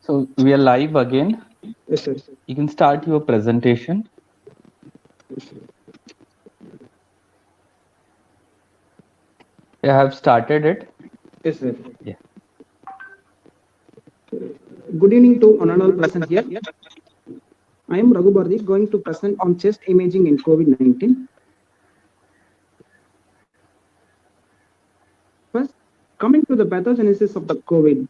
So we are live again. Yes, sir. You can start your presentation. I have started it. Yes, sir. Yeah. Good evening to one and all present here. I am Raghu Bhardi, going to present on chest imaging in COVID-19. First, coming to the pathogenesis of the COVID,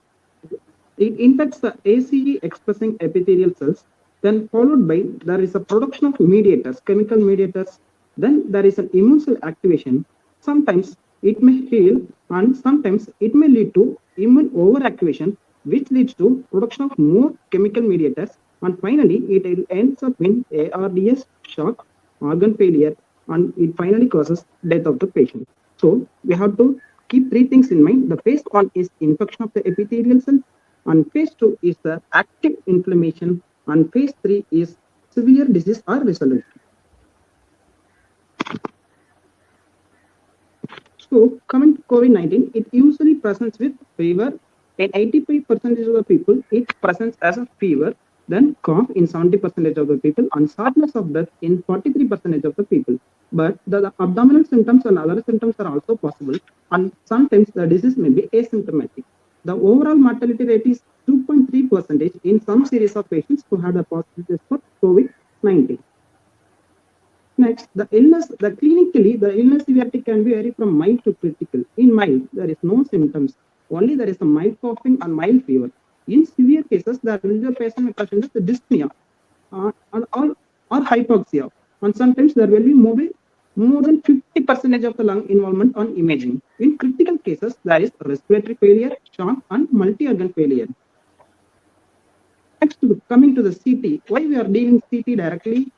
it infects the ACE expressing epithelial cells, then followed by there is a production of mediators, chemical mediators, then there is an immune cell activation. Sometimes it may heal and sometimes it may lead to immune overactivation, which leads to production of more chemical mediators, and finally it ends up in ARDS, shock, organ failure, and it finally causes death of the patient. So we have to keep three things in mind. The phase one is infection of the epithelial cell, and phase two is the active inflammation, and phase three is severe disease or resolution. So coming to COVID-19, it usually presents with fever. In 85% of the people, it presents as a fever, then cough in 70% of the people, and shortness of breath in 43% of the people. But the abdominal symptoms and other symptoms are also possible, and sometimes the disease may be asymptomatic. The overall mortality rate is 2.3% in some series of patients who had a positive test for COVID-19. Next, clinically, the illness severity can be vary from mild to critical. In mild, there is no symptoms. Only there is a mild coughing and mild fever. In severe cases, the patient may present with dyspnea or hypoxia. And sometimes there will be more than 50% of the lung involvement on imaging. In critical cases, there is respiratory failure, shock, and multi-organ failure. Next, coming to the CT. Why we are dealing CT directly?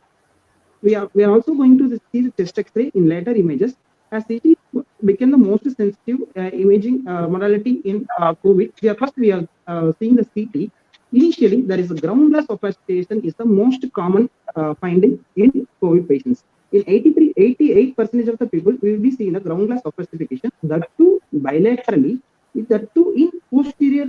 We are also going to see the chest X-ray in later images, as CT became the most sensitive imaging modality in COVID. We are seeing the CT. Initially, there is a ground-glass opacitation is the most common finding in COVID patients. In 88% of the people, we will be seeing a ground-glass opacification, that too bilaterally, that too in posterior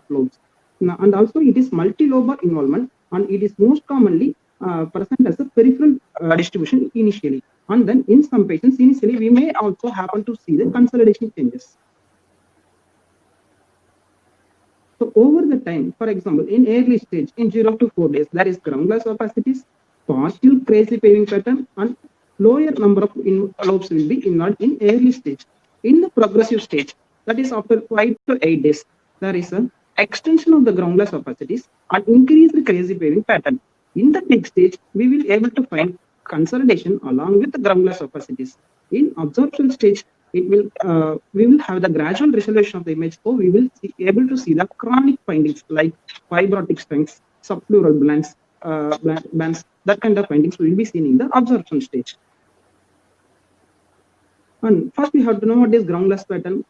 lobes. And also it is multi-lobar involvement, and it is most commonly present as a peripheral distribution initially, and then in some patients initially we may also happen to see the consolidation changes. So over the time, for example, in early stage, in 0 to 4 days, there is ground glass opacities, partial crazy paving pattern, and lower number of lobes will be involved in early stage. In the progressive stage, that is after 5 to 8 days, there is an extension of the ground glass opacities and increased crazy paving pattern. In the next stage, we will able to find consolidation along with the ground glass opacities. In absorption stage, we will have the gradual resolution of the image, so we will able to see the chronic findings like fibrotic strengths, subpleural bands, that kind of findings will be seen in the absorption stage. And first, we have to know what is ground glass pattern.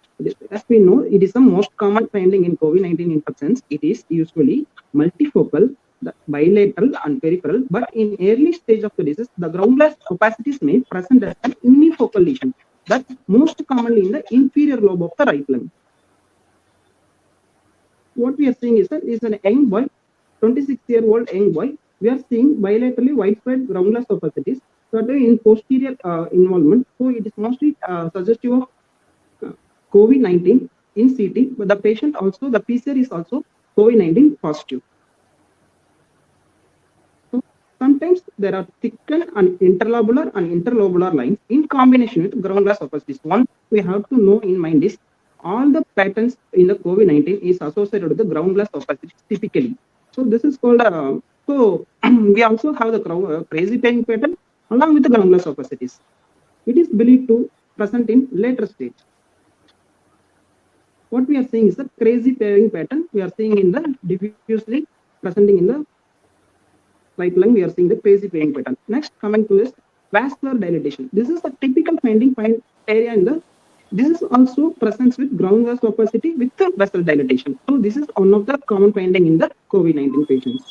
As we know, it is the most common finding in COVID-19 infections. It is usually multifocal, bilateral, and peripheral. But in early stage of the disease, the ground glass opacities may present as an unifocal lesion. That's most commonly in the inferior lobe of the right lung. What we are seeing is that is an young boy, 26-year-old young boy. We are seeing bilaterally widespread ground glass opacities, certainly in posterior involvement. So it is mostly suggestive of COVID-19 in CT, but the patient also, the PCR is also COVID-19 positive. So sometimes there are thickened and interlobular lines in combination with ground glass opacities. One we have to know in mind is all the patterns in the COVID-19 is associated with the ground glass opacities typically. So this is called we also have the crazy paving pattern along with the ground glass opacities. It is believed to present in later stage. What we are seeing is the crazy paving pattern. We are seeing in the diffusely presenting in the right lung. We are seeing the crazy paving pattern. Next, coming to this vascular dilatation. This is the typical finding area in the. This is also presents with ground glass opacity with the vessel dilatation. So this is one of the common finding in the COVID-19 patients.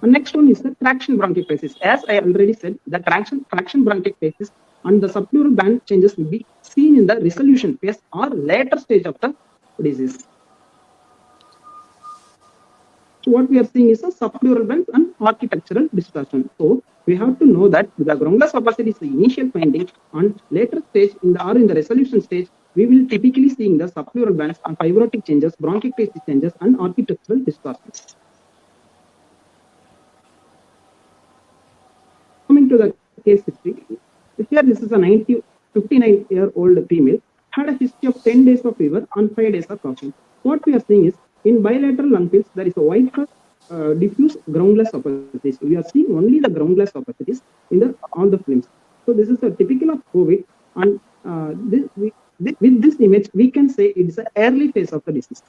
The next one is the traction bronchiectasis. As I already said, the traction bronchiectasis and the subpleural band changes will be seen in the resolution phase or later stage of the disease. So what we are seeing is a subpleural bends and architectural distortion. So we have to know that the groundless opacity is the initial finding. On later stage in the resolution stage, we will typically seeing the subpleural bands and fibrotic changes, bronchiectasis changes, and architectural distortions. Coming to the case history, here this is a 59-year-old female, had a history of 10 days of fever and 5 days of coughing. What we are seeing is in bilateral lung fields, there is a white diffuse groundless opacities. We are seeing only the groundless opacities in all the films. So this is a typical of COVID, and with this image, we can say it is an early phase of the disease.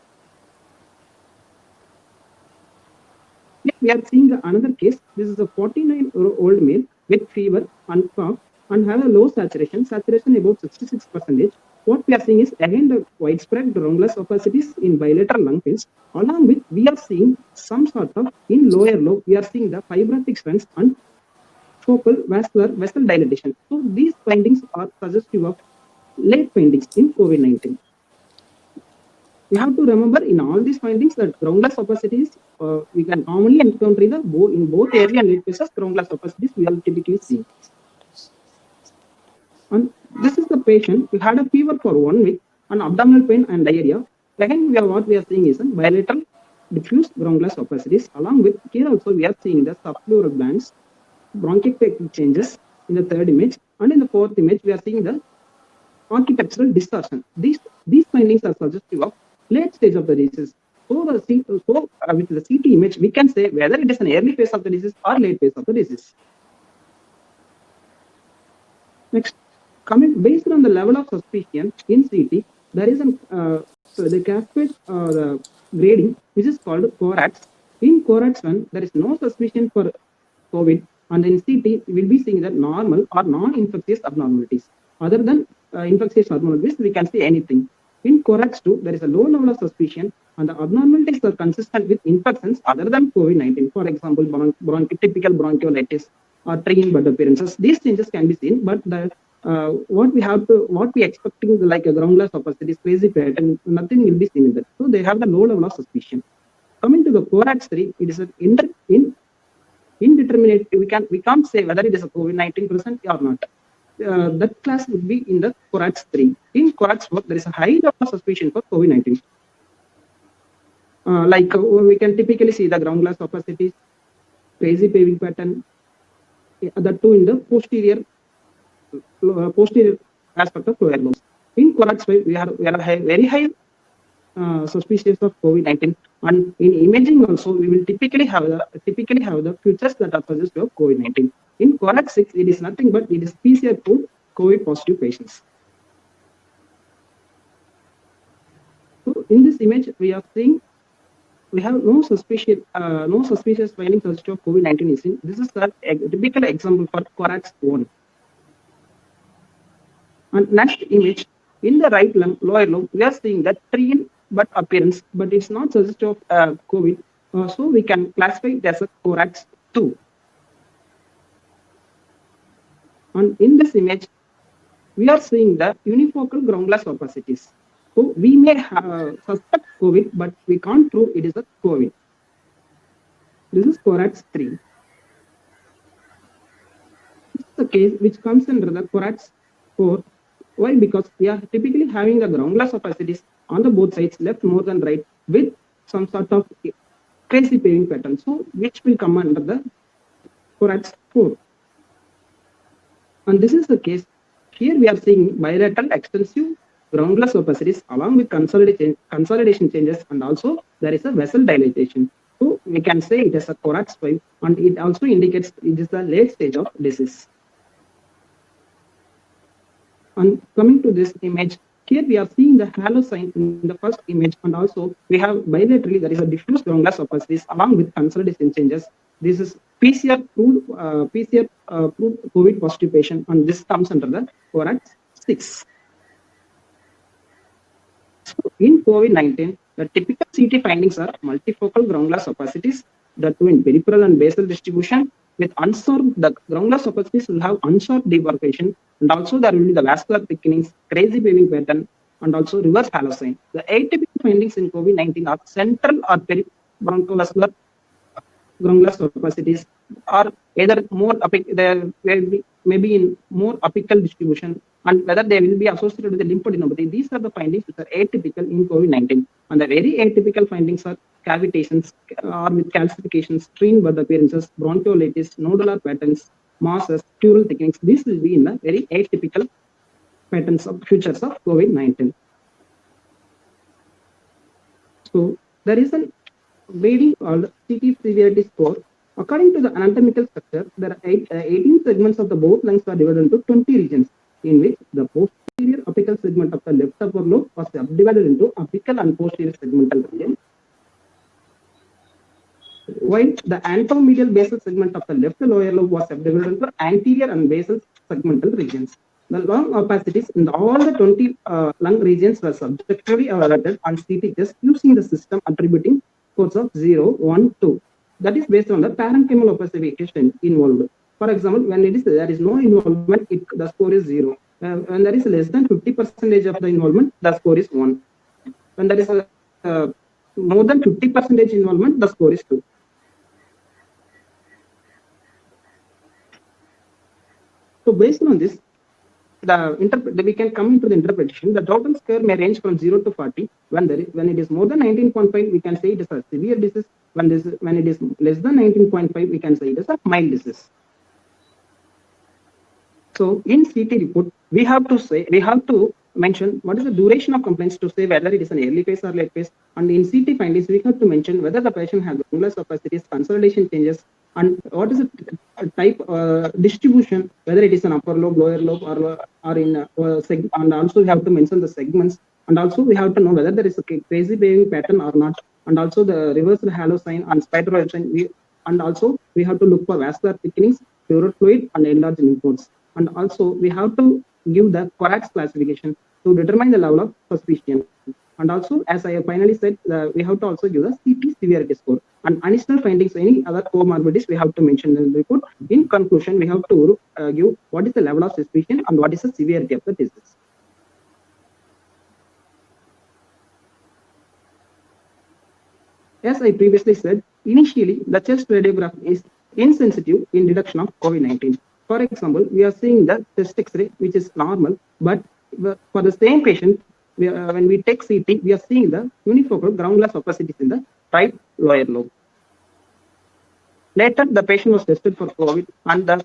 Here we are seeing another case. This is a 49-year-old male with fever and cough and have a low saturation about 66%. What we are seeing is again the widespread groundless opacities in bilateral lung fields. Along with we are seeing some sort of in lower lobe, we are seeing the fibrotic strengths and focal vascular vessel dilatation. So these findings are suggestive of late findings in COVID-19. We have to remember in all these findings that groundless opacities we can commonly encounter in both early and late phases. Groundless opacities we are typically see. And this is the patient who had a fever for 1 week and abdominal pain and diarrhea. Again, what we are seeing is bilateral diffuse groundless opacities. Along with here also we are seeing the subpleural glands, bronchiectatic changes in the third image, and in the fourth image we are seeing the architectural distortion. These findings are suggestive of late stage of the disease. So with the CT image, we can say whether it is an early phase of the disease or late phase of the disease. Next, based on the level of suspicion in CT, there is the cascade the grading, which is called CORADS. In CORADS 1, there is no suspicion for COVID, and in CT, we will be seeing that normal or non-infectious abnormalities. Other than infectious abnormalities, we can see anything. In CORADS 2, there is a low level of suspicion, and the abnormalities are consistent with infections other than COVID-19. For example, typical bronchiolitis or tree in bud appearances. These changes can be seen, but what we expecting like a groundless opacity, crazy pattern, nothing will be seen in that. So they have the low level of suspicion. Coming to the CORADS 3, it is an indeterminate. We can't say whether it is a COVID-19 present or not. That class would be in the CORADS 3. In CORADS 4, there is a high level of suspicion for COVID-19. We can typically see the groundless opacities, crazy paving pattern, the two in the posterior aspect of lower lobes. In CORADS 5, we are very high suspicious of COVID-19, and in imaging also we will typically have the features that are suggestive of COVID-19. In CORADS 6, it is nothing but it is PCR for COVID positive patients. So in this image, we are seeing we have no suspicious findings suggestive of COVID-19 is seen. This is a typical example for CORADS 1. And next image, in the right lung, lower lobe, we are seeing that tree in bud appearance, but it's not suggestive of COVID. So we can classify it as a CORADS 2. And in this image, we are seeing the unifocal groundless opacities. So we may suspect COVID, but we can't prove it is a COVID. This is CORADS 3. This is the case which comes under the CORADS 4. Why? Because we are typically having the groundless opacities on the both sides, left more than right, with some sort of crazy paving pattern. So which will come under the CORADS 4. And this is the case. Here we are seeing bilateral extensive groundless opacities along with consolidation changes, and also there is a vessel dilatation. So we can say it is a CORADS 5, and it also indicates it is the late stage of disease. And coming to this image, here we are seeing the halo sign in the first image, and also we have bilaterally there is a diffuse groundless opacities along with consolidation changes. This is PCR proved COVID positive patient, and this comes under the CORADS 6. So in COVID-19, the typical CT findings are multifocal groundless opacities, that too in peripheral and basal distribution. With unsorbed, the groundless opacities will have unsorbed demarcation, and also there will be the vascular thickenings, crazy paving pattern, and also reverse halo sign. The atypical findings in COVID-19 are central or peribronchiovascular ground glass opacities are either more they will be maybe in more apical distribution, and whether they will be associated with the lymphadenopathy. These are the findings which are atypical in COVID-19, and the very atypical findings are cavitations or with calcifications, strain bud appearances, bronchiolitis, nodular patterns, masses, pleural thickenings. This will be in the very atypical patterns of features of COVID-19. So there is a grading called CT severity score. According to the anatomical structure, there are 18 segments of the both lungs are divided into 20 regions, in which the posterior apical segment of the left upper lobe was subdivided into apical and posterior segmental region, while the anteromedial basal segment of the left lower lobe was subdivided into anterior and basal segmental regions. The lung opacities in all the 20 lung regions were subjectively evaluated on CT just using the system attributing scores of 0, 1, 2. That is based on the parenchymal opacification involved. For example, when there is no involvement, the score is 0. When there is less than 50% of the involvement, the score is 1. When there is more than 50% involvement, the score is 2. So based on this, we can come into the interpretation. The total score may range from 0 to 40. When it is more than 19.5, we can say it is a severe disease. When it is less than 19.5, we can say it is a mild disease. So in CT report, we have to mention what is the duration of complaints to say whether it is an early phase or late phase. And in CT findings, we have to mention whether the patient has groundless opacities, consolidation changes, and what is the type distribution, whether it is an upper lobe, lower lobe, or in and also we have to mention the segments, and also we have to know whether there is a crazy waving pattern or not, and also the reversed halo sign and spider sign. And also we have to look for vascular thickenings, pleural fluid, and enlarged lymph nodes. And also we have to give the Corax classification to determine the level of suspicion. And also, as I finally said, we have to also give the CT severity score. And additional findings, any other comorbidities, we have to mention in the report. In conclusion, we have to give what is the level of suspicion and what is the severity of the disease. As I previously said, initially the chest radiograph is insensitive in detection of COVID-19. For example, we are seeing the chest X-ray, which is normal, but for the same patient, when we take CT, we are seeing the unifocal ground glass opacities in the right lower lobe. Later, the patient was tested for COVID, and the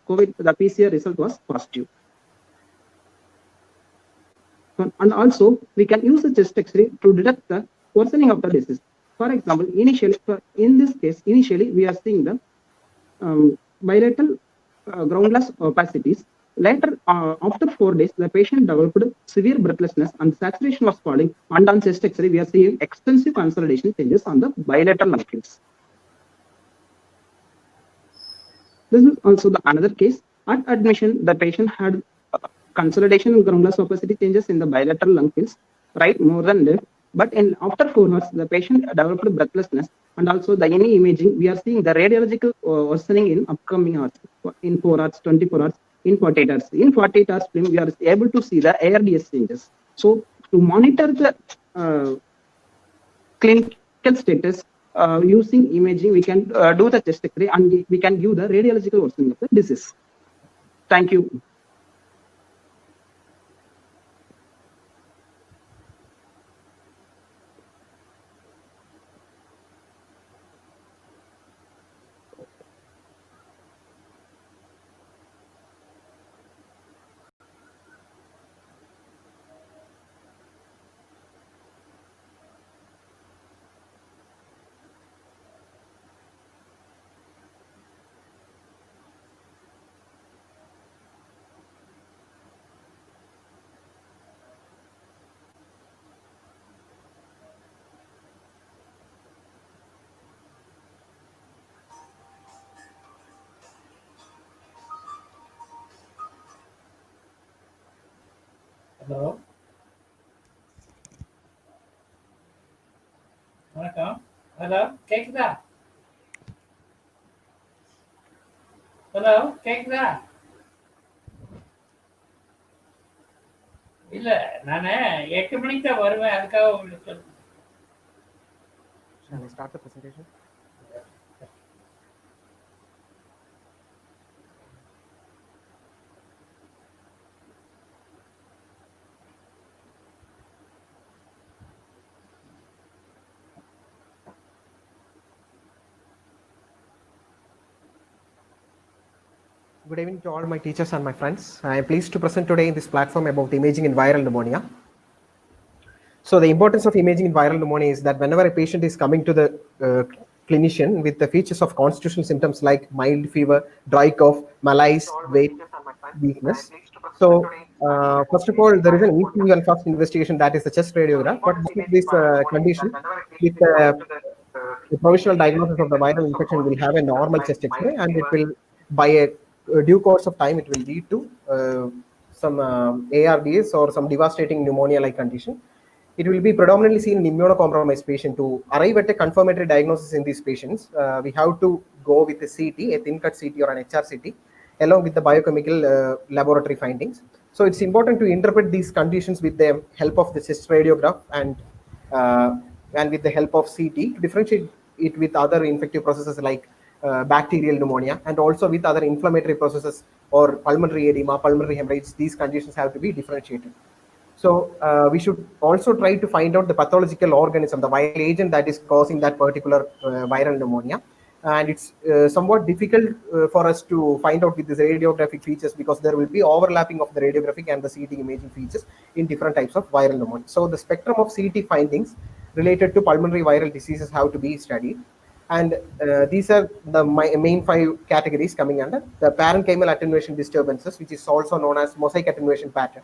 PCR result was positive. And also, we can use the chest X-ray to detect the worsening of the disease. For example, in this case, initially we are seeing the bilateral ground glass opacities. Later, after 4 days, the patient developed severe breathlessness and saturation was falling. And on chest X-ray, we are seeing extensive consolidation changes on the bilateral lung fields. This is also the another case. At admission, the patient had consolidation and ground glass opacity changes in the bilateral lung fields, right more than left. But after 4 hours, the patient developed breathlessness, and also the any imaging, we are seeing the radiological worsening in upcoming hours, in 4 hours, 24 hours, in 48 hours. In 48 hours film, we are able to see the ARDS changes. So to monitor the clinical status using imaging, we can do the chest X-ray and we can give the radiological worsening of the disease. Thank you. Hello வணக்கம். Hello கேக்குதா? Hello கேக்குதா? இல்ல நானு 8 மணிக்கு தான் வருவேன், அதுக்காக உங்களுக்கு Shall I start the presentation? Good evening to all my teachers and my friends. I am pleased to present today in this platform about imaging in viral pneumonia. So the importance of imaging in viral pneumonia is that whenever a patient is coming to the clinician with the features of constitutional symptoms like mild fever, dry cough, malaise, weight, weakness. So first of all, there is an easy and fast investigation, that is the chest radiograph. But most of this condition with the provisional diagnosis of the viral infection will have a normal chest X-ray, and it will, by a due course of time, it will lead to some ARDS or some devastating pneumonia-like condition. It will be predominantly seen in immunocompromised patient. To arrive at a confirmatory diagnosis in these patients, we have to go with a CT, a thin cut CT or an HRCT, along with the biochemical laboratory findings. So it's important to interpret these conditions with the help of the chest radiograph uh, and with the help of CT to differentiate it with other infective processes like bacterial pneumonia, and also with other inflammatory processes or pulmonary edema, pulmonary hemorrhage. These conditions have to be differentiated. So we should also try to find out the pathological organism, the viral agent that is causing that particular viral pneumonia. And it's somewhat difficult for us to find out with these radiographic features, because there will be overlapping of the radiographic and the CT imaging features in different types of viral pneumonia. So the spectrum of CT findings related to pulmonary viral diseases have to be studied. And these are the main 5 categories coming under the parenchymal attenuation disturbances, which is also known as mosaic attenuation pattern,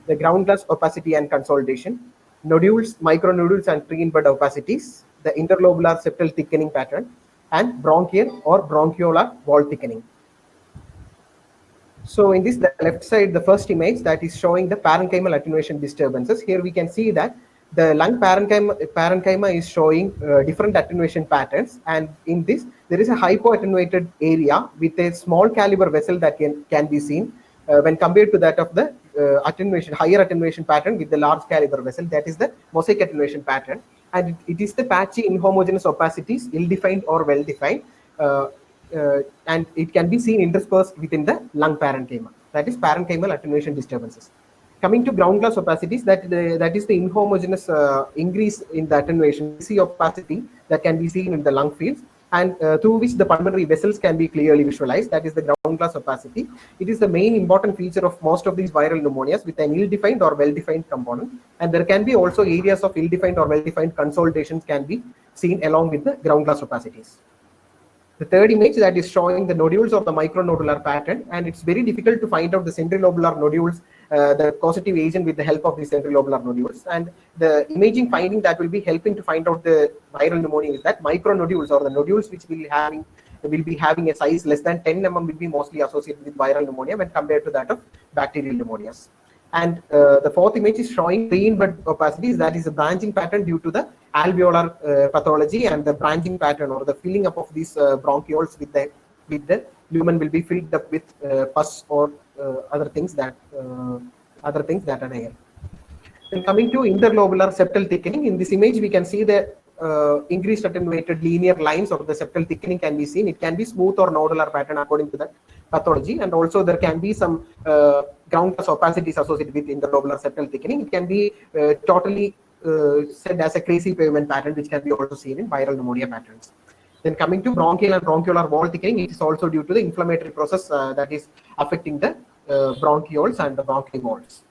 the ground glass opacity and consolidation, nodules, micronodules and tree in bud opacities, the interlobular septal thickening pattern, and bronchial or bronchiolar wall thickening. So in this, the left side, the first image that is showing the parenchymal attenuation disturbances. Here we can see that the lung parenchyma is showing different attenuation patterns, and in this there is a hypoattenuated area with a small caliber vessel that can be seen when compared to that of the higher attenuation pattern with the large caliber vessel, that is the mosaic attenuation pattern. And it is the patchy inhomogeneous opacities, ill-defined or well-defined, and it can be seen interspersed within the lung parenchyma. That is parenchymal attenuation disturbances. Coming to ground glass opacities, that is the inhomogeneous increase in the attenuation, C opacity that can be seen in the lung fields, and through which the pulmonary vessels can be clearly visualized. That is the ground glass opacity. It is the main important feature of most of these viral pneumonias with an ill-defined or well-defined component. And there can be also areas of ill-defined or well-defined consolidations can be seen along with the ground glass opacities. The third image that is showing the nodules of the micronodular pattern, and it's very difficult to find out the centrilobular nodules, the causative agent, with the help of the centrilobular nodules. And the imaging finding that will be helping to find out the viral pneumonia is that micronodules, or the nodules which will be having a size less than 10 mm, will be mostly associated with viral pneumonia when compared to that of bacterial pneumonias. And the fourth image is showing tree in bud opacities, that is a branching pattern due to the alveolar pathology, and the branching pattern or the filling up of these bronchioles with the lumen will be filled up with pus or other things that are there. Then coming to interlobular septal thickening, in this image we can see the increased attenuated linear lines of the septal thickening can be seen. It can be smooth or nodular pattern according to the pathology, and also there can be some ground glass opacities associated with interlobular septal thickening. It can be totally said as a crazy pavement pattern, which can be also seen in viral pneumonia patterns. Then coming to bronchial and bronchiolar wall thickening, it is also due to the inflammatory process that is affecting the bronchioles and the bronchial walls.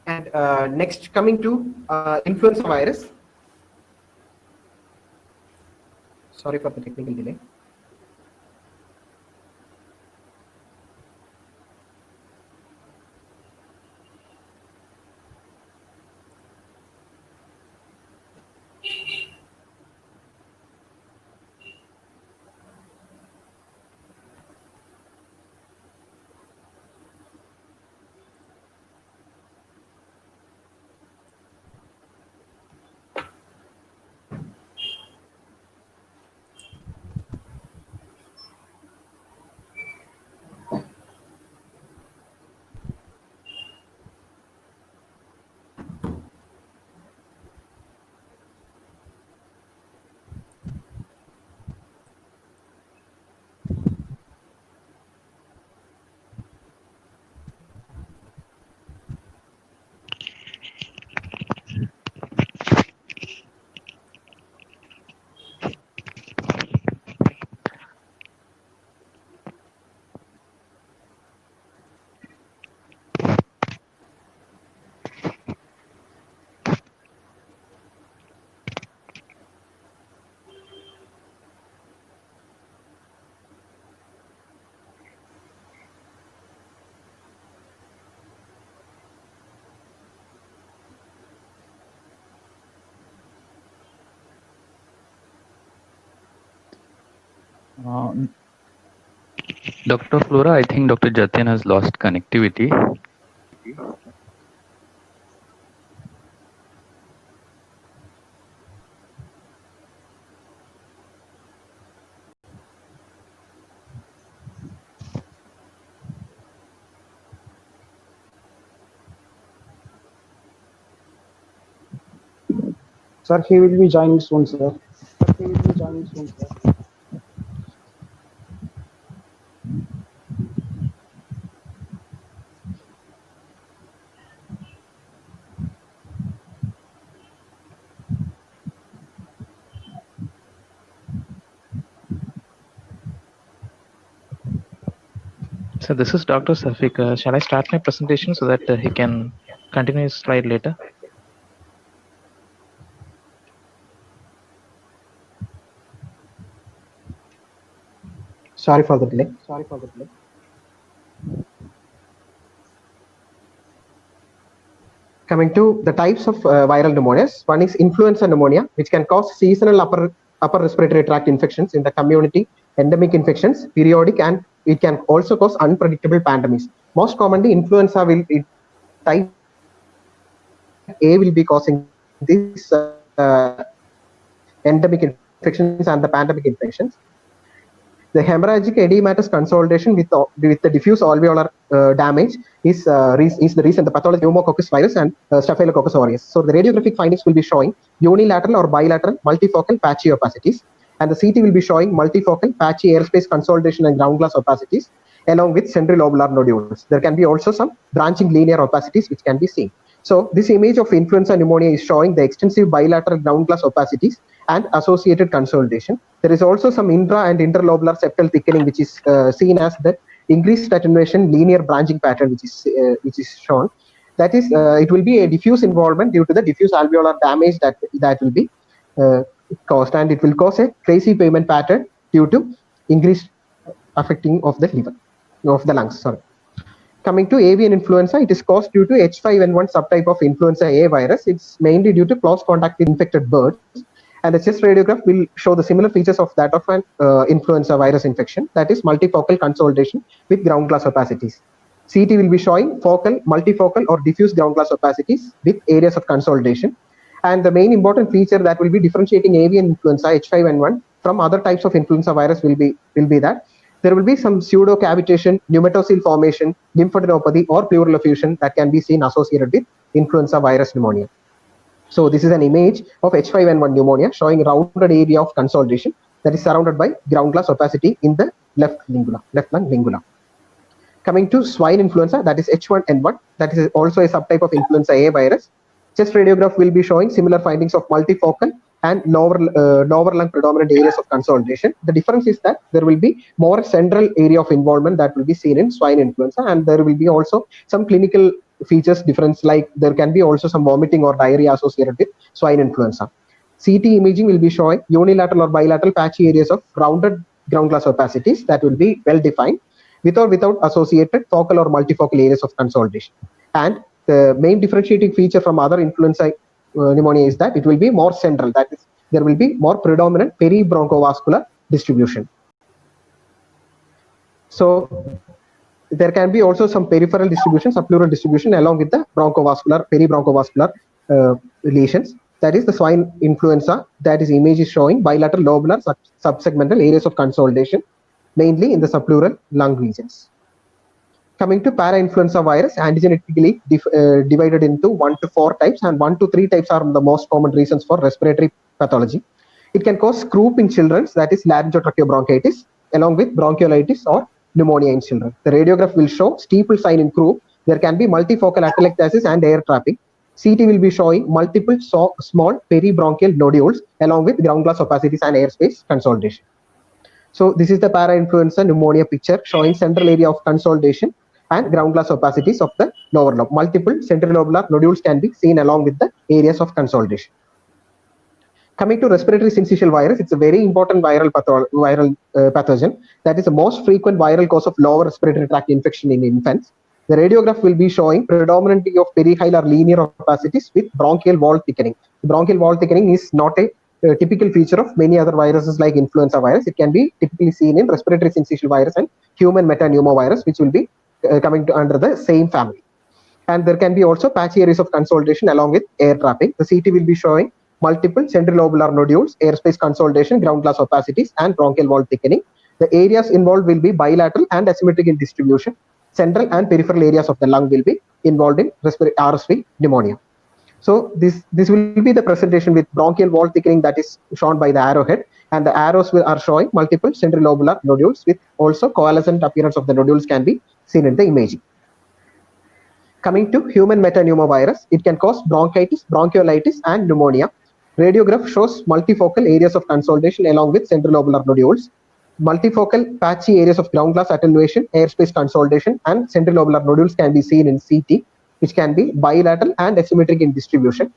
And next, coming to influenza virus. Sorry for the technical delay. Dr. Flora, I think Dr. Jatin has lost connectivity. Sir, he will be joining soon, sir. So this is Dr. Safik. Shall I start my presentation so that he can continue his slide later? Sorry for the delay. Coming to the types of viral pneumonias, one is influenza pneumonia, which can cause seasonal upper respiratory tract infections in the community, endemic infections, periodic, and it can also cause unpredictable pandemics. Most commonly, influenza type A will be causing this endemic infections and the pandemic infections. The hemorrhagic edematous consolidation with the diffuse alveolar damage is the reason, the pathology pneumococcus virus and Staphylococcus aureus. So the radiographic findings will be showing unilateral or bilateral multifocal patchy opacities, and the CT will be showing multifocal patchy airspace consolidation and ground glass opacities along with centrilobular nodules. There can be also some branching linear opacities which can be seen. So this image of influenza pneumonia is showing the extensive bilateral ground glass opacities and associated consolidation. There is also some intra and interlobular septal thickening, which is seen as the increased attenuation linear branching pattern, which is shown. That is, it will be a diffuse involvement due to the diffuse alveolar damage that will be caused, and it will cause a crazy pavement pattern due to increased affecting of the liver, of the lungs. Sorry. Coming to avian influenza, it is caused due to H5N1 subtype of influenza A virus. It's mainly due to close contact with infected birds. And the chest radiograph will show the similar features of that of an influenza virus infection, that is multifocal consolidation with ground glass opacities. CT will be showing focal, multifocal, or diffuse ground glass opacities with areas of consolidation. And the main important feature that will be differentiating avian influenza H5N1 from other types of influenza virus will be that there will be some pseudo cavitation, pneumatocyl formation, lymphadenopathy, or pleural effusion that can be seen associated with influenza virus pneumonia. So this is an image of H5N1 pneumonia showing a rounded area of consolidation that is surrounded by ground glass opacity in the left lung lingula. Coming to swine influenza, that is H1N1, that is also a subtype of influenza A virus. Chest radiograph will be showing similar findings of multifocal and lower lung predominant areas of consolidation. The difference is that there will be more central area of involvement that will be seen in swine influenza, and there will be also some clinical features difference, like there can be also some vomiting or diarrhea associated with swine influenza. CT imaging will be showing unilateral or bilateral patchy areas of rounded ground glass opacities that will be well defined with or without associated focal or multifocal areas of consolidation. And the main differentiating feature from other influenza pneumonia is that it will be more central, that is, there will be more predominant peribronchovascular distribution. So there can be also some peripheral distribution, subpleural distribution along with the peribronchovascular lesions. That is the swine influenza, that is image is showing bilateral lobular subsegmental areas of consolidation, mainly in the subpleural lung regions. Coming to para-influenza virus, antigenetically divided into 1 to 4 types, and 1 to 3 types are the most common reasons for respiratory pathology. It can cause croup in children, that is laryngotracheobronchitis, along with bronchiolitis or pneumonia in children. The radiograph will show steeple sign in croup. There can be multifocal atelectasis and air trapping. CT will be showing multiple small peribronchial nodules along with ground glass opacities and airspace consolidation. So this is the para-influenza pneumonia picture showing central area of consolidation and ground glass opacities of the lower lobe. Multiple centrilobular nodules can be seen along with the areas of consolidation. Coming to respiratory syncytial virus, it's a very important viral pathogen that is the most frequent viral cause of lower respiratory tract infection in infants. The radiograph will be showing predominantly of perihilar linear opacities with bronchial wall thickening. The bronchial wall thickening is not a typical feature of many other viruses like influenza virus. It can be typically seen in respiratory syncytial virus and human metapneumovirus, which will be coming to under the same family. And there can be also patchy areas of consolidation along with air trapping. The CT will be showing multiple centrilobular nodules, airspace consolidation, ground glass opacities, and bronchial wall thickening. The areas involved will be bilateral and asymmetric in distribution. Central and peripheral areas of the lung will be involved in RSV pneumonia. So this will be the presentation with bronchial wall thickening that is shown by the arrowhead, and the arrows are showing multiple centrilobular nodules with also coalescent appearance of the nodules can be seen in the imaging. Coming to human metapneumovirus, it can cause bronchitis, bronchiolitis, and pneumonia. Radiograph shows multifocal areas of consolidation along with centrilobular nodules. Multifocal patchy areas of ground glass attenuation, airspace consolidation, and centrilobular nodules can be seen in CT, which can be bilateral and asymmetric in distribution.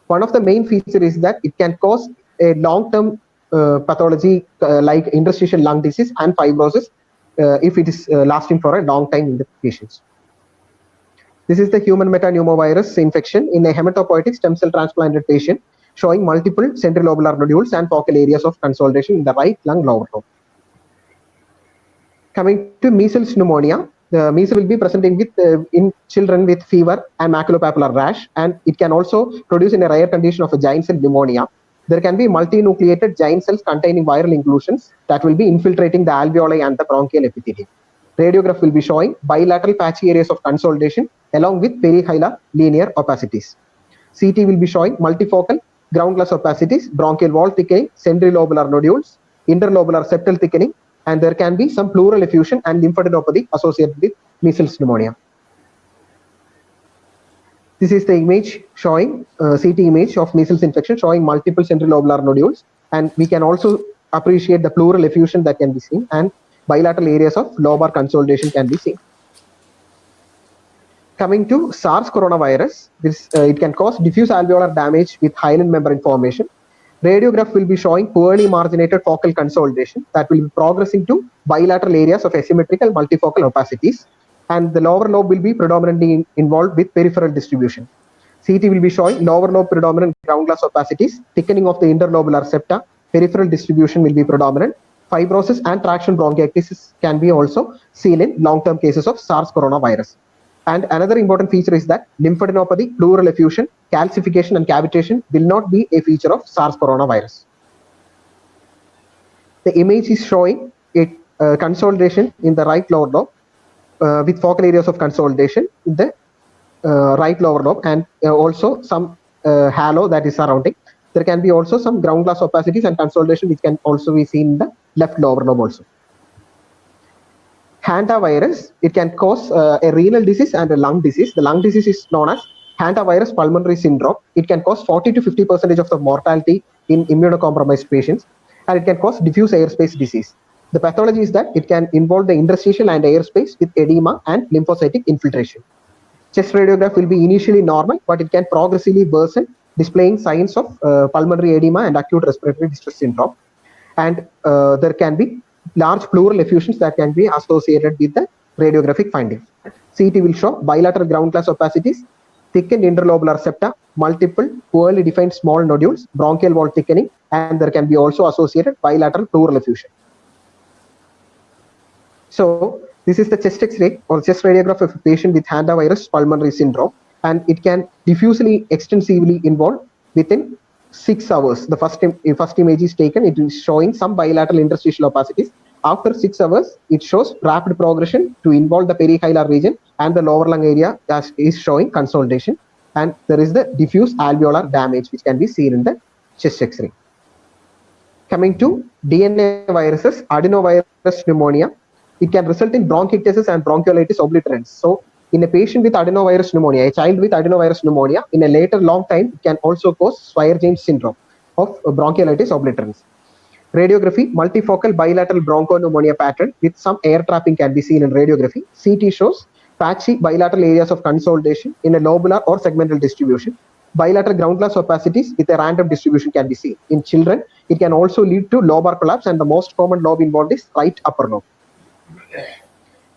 One of the main features is that it can cause a long-term pathology like interstitial lung disease and fibrosis if it is lasting for a long time in the patients. This is the human metapneumovirus infection in a hematopoietic stem cell transplanted patient, showing multiple centrilobular nodules and focal areas of consolidation in the right lung lower lobe. Coming to measles pneumonia, the measles will be presenting with in children with fever and maculopapular rash, and it can also produce in a rare condition of a giant cell pneumonia. There can be multinucleated giant cells containing viral inclusions that will be infiltrating the alveoli and the bronchial epithelium. Radiograph will be showing bilateral patchy areas of consolidation along with perihilar linear opacities. CT will be showing multifocal ground glass opacities, bronchial wall thickening, centrilobular nodules, interlobular septal thickening, and there can be some pleural effusion and lymphadenopathy associated with measles pneumonia. This is the image showing CT image of measles infection showing multiple centrilobular nodules, and we can also appreciate the pleural effusion that can be seen, and bilateral areas of lobar consolidation can be seen. Coming to SARS coronavirus, it can cause diffuse alveolar damage with hyaline membrane formation. Radiograph will be showing poorly marginated focal consolidation that will be progressing to bilateral areas of asymmetrical multifocal opacities, and the lower lobe will be predominantly involved with peripheral distribution. CT will be showing lower lobe predominant ground glass opacities, thickening of the interlobular septa, peripheral distribution will be predominant. Fibrosis and traction bronchiectasis can be also seen in long-term cases of SARS coronavirus. And another important feature is that lymphadenopathy, pleural effusion, calcification, and cavitation will not be a feature of SARS coronavirus. The image is showing a consolidation in the right lower lobe with focal areas of consolidation in the right lower lobe, and also some halo that is surrounding. There can be also some ground glass opacities and consolidation which can also be seen in the left lower lobe also. Hantavirus, it can cause a renal disease and a lung disease. The lung disease is known as hantavirus pulmonary syndrome. It can cause 40 to 50% of the mortality in immunocompromised patients, and it can cause diffuse airspace disease. The pathology is that it can involve the interstitial and airspace with edema and lymphocytic infiltration. Chest radiograph will be initially normal, but it can progressively worsen, displaying signs of pulmonary edema and acute respiratory distress syndrome. And there can be large pleural effusions that can be associated with the radiographic findings. CT will show bilateral ground glass opacities, thickened interlobular septa, multiple poorly defined small nodules, bronchial wall thickening, and there can be also associated bilateral pleural effusion. So this is the chest X-ray or chest radiograph of a patient with hantavirus pulmonary syndrome, and it can diffusely extensively involve within 6 hours. The first image is taken, it is showing some bilateral interstitial opacities. After 6 hours, it shows rapid progression to involve the perihilar region and the lower lung area that is showing consolidation. And there is the diffuse alveolar damage which can be seen in the chest X-ray. Coming to DNA viruses, adenovirus pneumonia, it can result in bronchiectasis and bronchiolitis obliterans. So in a patient with adenovirus pneumonia, a child with adenovirus pneumonia, in a later long time, it can also cause Swyer-James syndrome of bronchiolitis obliterans. Radiography, multifocal bilateral bronchopneumonia pattern with some air trapping can be seen in radiography. CT shows patchy bilateral areas of consolidation in a lobular or segmental distribution. Bilateral ground glass opacities with a random distribution can be seen. In children, it can also lead to lobar collapse, and the most common lobe involved is right upper lobe.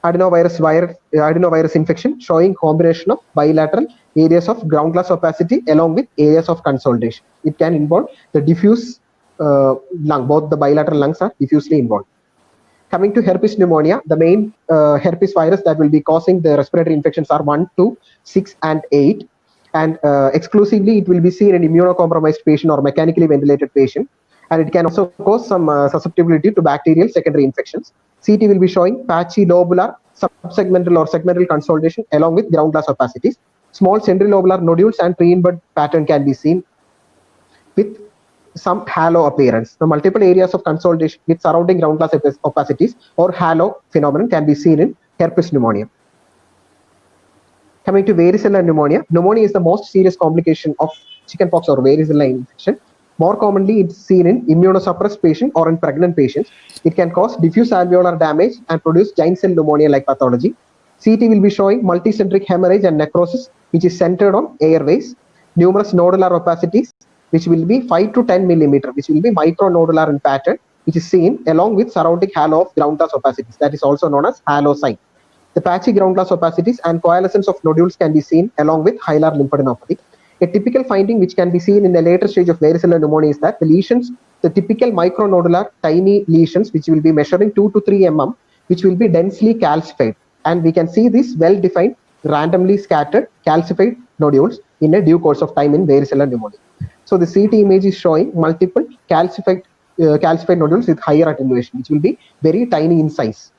Adenovirus infection showing combination of bilateral areas of ground glass opacity along with areas of consolidation. It can involve the diffuse lung. Both the bilateral lungs are diffusely involved. Coming to herpes pneumonia, the main herpes virus that will be causing the respiratory infections are 1, 2, 6, and 8. And exclusively, it will be seen in immunocompromised patient or mechanically ventilated patient. And it can also cause some susceptibility to bacterial secondary infections. CT will be showing patchy lobular, subsegmental or segmental consolidation along with ground glass opacities. Small centrilobular nodules and pre-inbud pattern can be seen with some halo appearance. The multiple areas of consolidation with surrounding ground glass opacities or halo phenomenon can be seen in herpes pneumonia. Coming to varicella pneumonia, pneumonia is the most serious complication of chickenpox or varicella infection. More commonly, it's seen in immunosuppressed patients or in pregnant patients. It can cause diffuse alveolar damage and produce giant cell pneumonia-like pathology. CT will be showing multicentric hemorrhage and necrosis, which is centered on airways, numerous nodular opacities, which will be 5 to 10 millimeter, which will be micronodular in pattern, which is seen along with surrounding halo of ground glass opacities, that is also known as halo site. The patchy ground glass opacities and coalescence of nodules can be seen along with hilar lymphadenopathy. A typical finding which can be seen in the later stage of varicella pneumonia is that the lesions, the typical micronodular tiny lesions, which will be measuring 2 to 3 mm, which will be densely calcified. And we can see this well-defined, randomly scattered calcified nodules in a due course of time in varicella pneumonia. So the CT image is showing multiple calcified nodules with higher attenuation, which will be very tiny in size.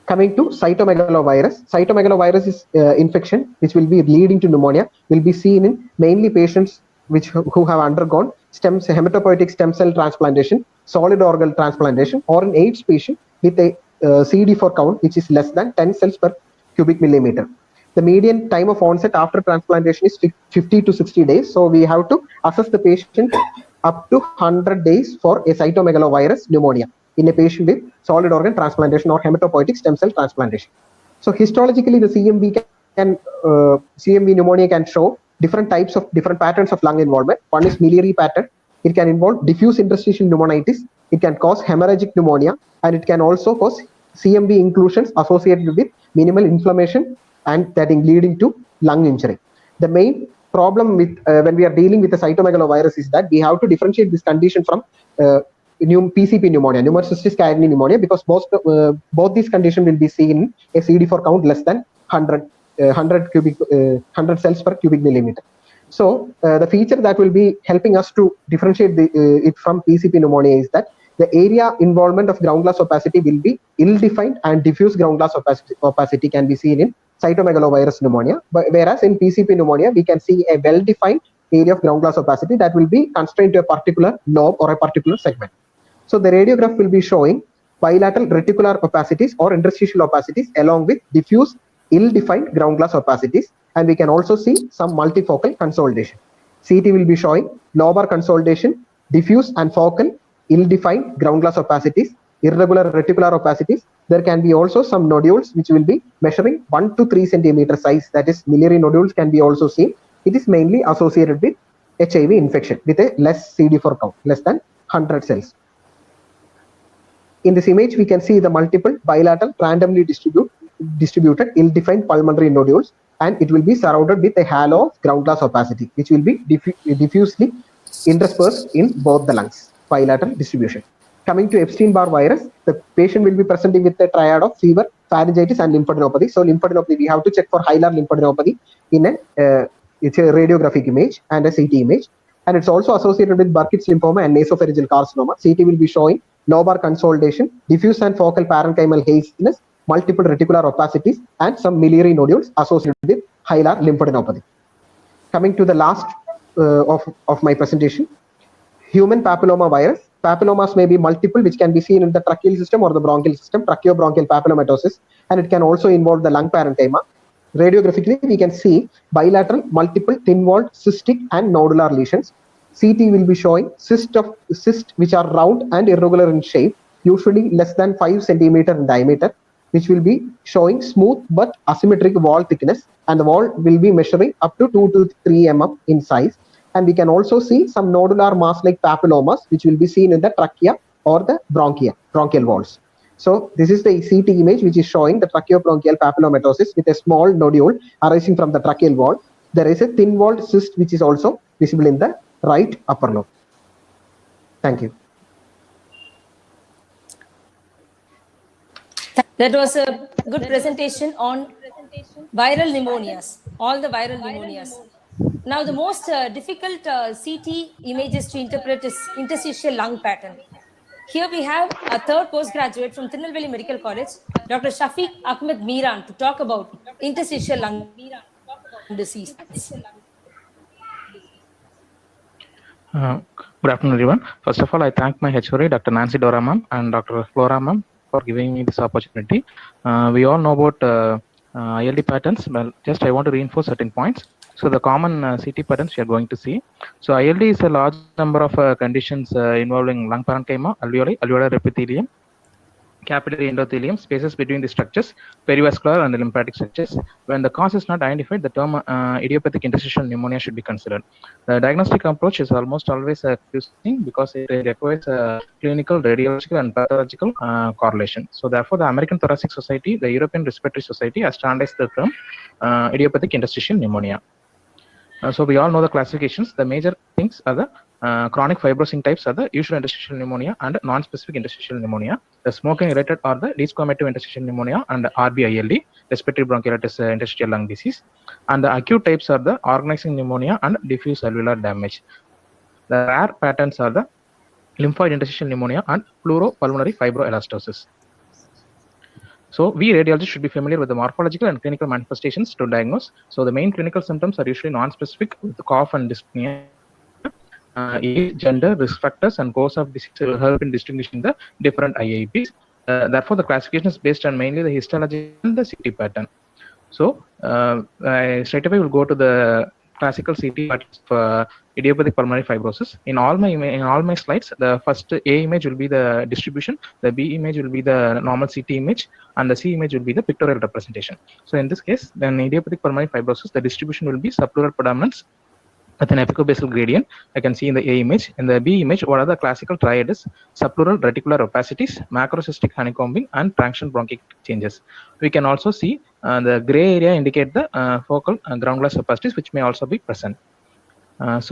Coming to cytomegalovirus. Cytomegalovirus is infection which will be leading to pneumonia, will be seen in mainly patients who have undergone hematopoietic stem cell transplantation, solid organ transplantation, or an AIDS patient with a CD4 count which is less than 10 cells per cubic millimeter. The median time of onset after transplantation is 50 to 60 days. So we have to assess the patient up to 100 days for a cytomegalovirus pneumonia in a patient with solid organ transplantation or hematopoietic stem cell transplantation. So histologically, the CMV pneumonia can show different patterns of lung involvement. One is miliary pattern. It can involve diffuse interstitial pneumonitis. It can cause hemorrhagic pneumonia, and it can also cause CMV inclusions associated with minimal inflammation and that is leading to lung injury. The main problem with when we are dealing with the cytomegalovirus is that we have to differentiate this condition from PCP pneumonia, pneumocystis cystis carinii pneumonia, because both these conditions will be seen a CD4 count less than 100 cells per cubic millimeter. So the feature that will be helping us to differentiate it from PCP pneumonia is that the area involvement of ground glass opacity will be ill-defined and diffuse ground glass opacity can be seen in cytomegalovirus pneumonia. But whereas in PCP pneumonia, we can see a well-defined area of ground glass opacity that will be constrained to a particular lobe or a particular segment. So the radiograph will be showing bilateral reticular opacities or interstitial opacities along with diffuse ill-defined ground glass opacities, and we can also see some multifocal consolidation. CT will be showing lobar consolidation, diffuse and focal ill-defined ground glass opacities, irregular reticular opacities. There can be also some nodules which will be measuring 1 to 3 centimeter size, that is miliary nodules can be also seen. It is mainly associated with HIV infection with a less CD4 count, less than 100 cells. In this image, we can see the multiple bilateral randomly distributed ill-defined pulmonary nodules, and it will be surrounded with a halo of ground glass opacity, which will be diffusely interspersed in both the lungs, bilateral distribution. Coming to Epstein-Barr virus, the patient will be presenting with a triad of fever, pharyngitis, and lymphadenopathy. So lymphadenopathy, we have to check for hilar lymphadenopathy in it's a radiographic image and a CT image. And it's also associated with Burkitt's lymphoma and nasopharyngeal carcinoma. CT will be showing lobar consolidation, diffuse and focal parenchymal haziness, multiple reticular opacities, and some miliary nodules associated with hilar lymphadenopathy. Coming to the last of my presentation, human papilloma virus. Papillomas may be multiple, which can be seen in the tracheal system or the bronchial system, tracheobronchial papillomatosis, and it can also involve the lung parenchyma. Radiographically, we can see bilateral, multiple, thin-walled, cystic, and nodular lesions. CT will be showing cysts which are round and irregular in shape, usually less than 5 centimeter in diameter, which will be showing smooth but asymmetric wall thickness, and the wall will be measuring up to 2 to 3 mm in size. And we can also see some nodular mass-like papillomas, which will be seen in the trachea or the bronchial walls. So this is the CT image, which is showing the tracheobronchial papillomatosis with a small nodule arising from the tracheal wall. There is a thin-walled cyst, which is also visible in the right upper lobe. Thank you. That was a good presentation on viral pneumonias, all the viral pneumonias. Now, the most difficult CT images to interpret is interstitial lung pattern. Here we have a third postgraduate from Tirunelveli Medical College, Dr. Shafiq Ahmed Miran, to talk about interstitial lung disease. Good afternoon, everyone. First of all, I thank my HOD, Dr. Nancy Dora ma'am and Dr. Flora ma'am for giving me this opportunity. We all know about ILD patterns. Well, just I want to reinforce certain points. So the common CT patterns we are going to see. So ILD is a large number of conditions involving lung parenchyma, alveoli, alveolar epithelium, capillary endothelium, spaces between the structures, perivascular and the lymphatic structures. When the cause is not identified, the term idiopathic interstitial pneumonia should be considered. The diagnostic approach is almost always confusing because it requires clinical, radiological, and pathological correlation. So therefore, the American Thoracic Society, the European Respiratory Society has standardized the term idiopathic interstitial pneumonia. So we all know the classifications. The major things are the chronic fibrosing types are the usual interstitial pneumonia and non-specific interstitial pneumonia. The smoking related are the desquamative interstitial pneumonia and RBILD, respiratory bronchiolitis interstitial lung disease. And the acute types are the organizing pneumonia and diffuse alveolar damage. The rare patterns are the lymphoid interstitial pneumonia and pleuropulmonary fibroelastosis. So we radiologists should be familiar with the morphological and clinical manifestations to diagnose. So the main clinical symptoms are usually non-specific with cough and dyspnea. Age, gender, risk factors, and course of disease will help in distinguishing the different IAPs. Therefore, the classification is based on mainly the histology and the CT pattern. So I straight away will go to the classical CT for idiopathic pulmonary fibrosis. In all my slides, the first A image will be the distribution, the B image will be the normal CT image, and the C image will be the pictorial representation. So in this case, then idiopathic pulmonary fibrosis, the distribution will be subpleural predominance with an epicobasal gradient. I can see in the A image. In the B image, what are the classical triads? Subpleural reticular opacities, macrocystic honeycombing, and traction bronchitic changes. We can also see the gray area indicate the focal ground glass opacities, which may also be present. Ground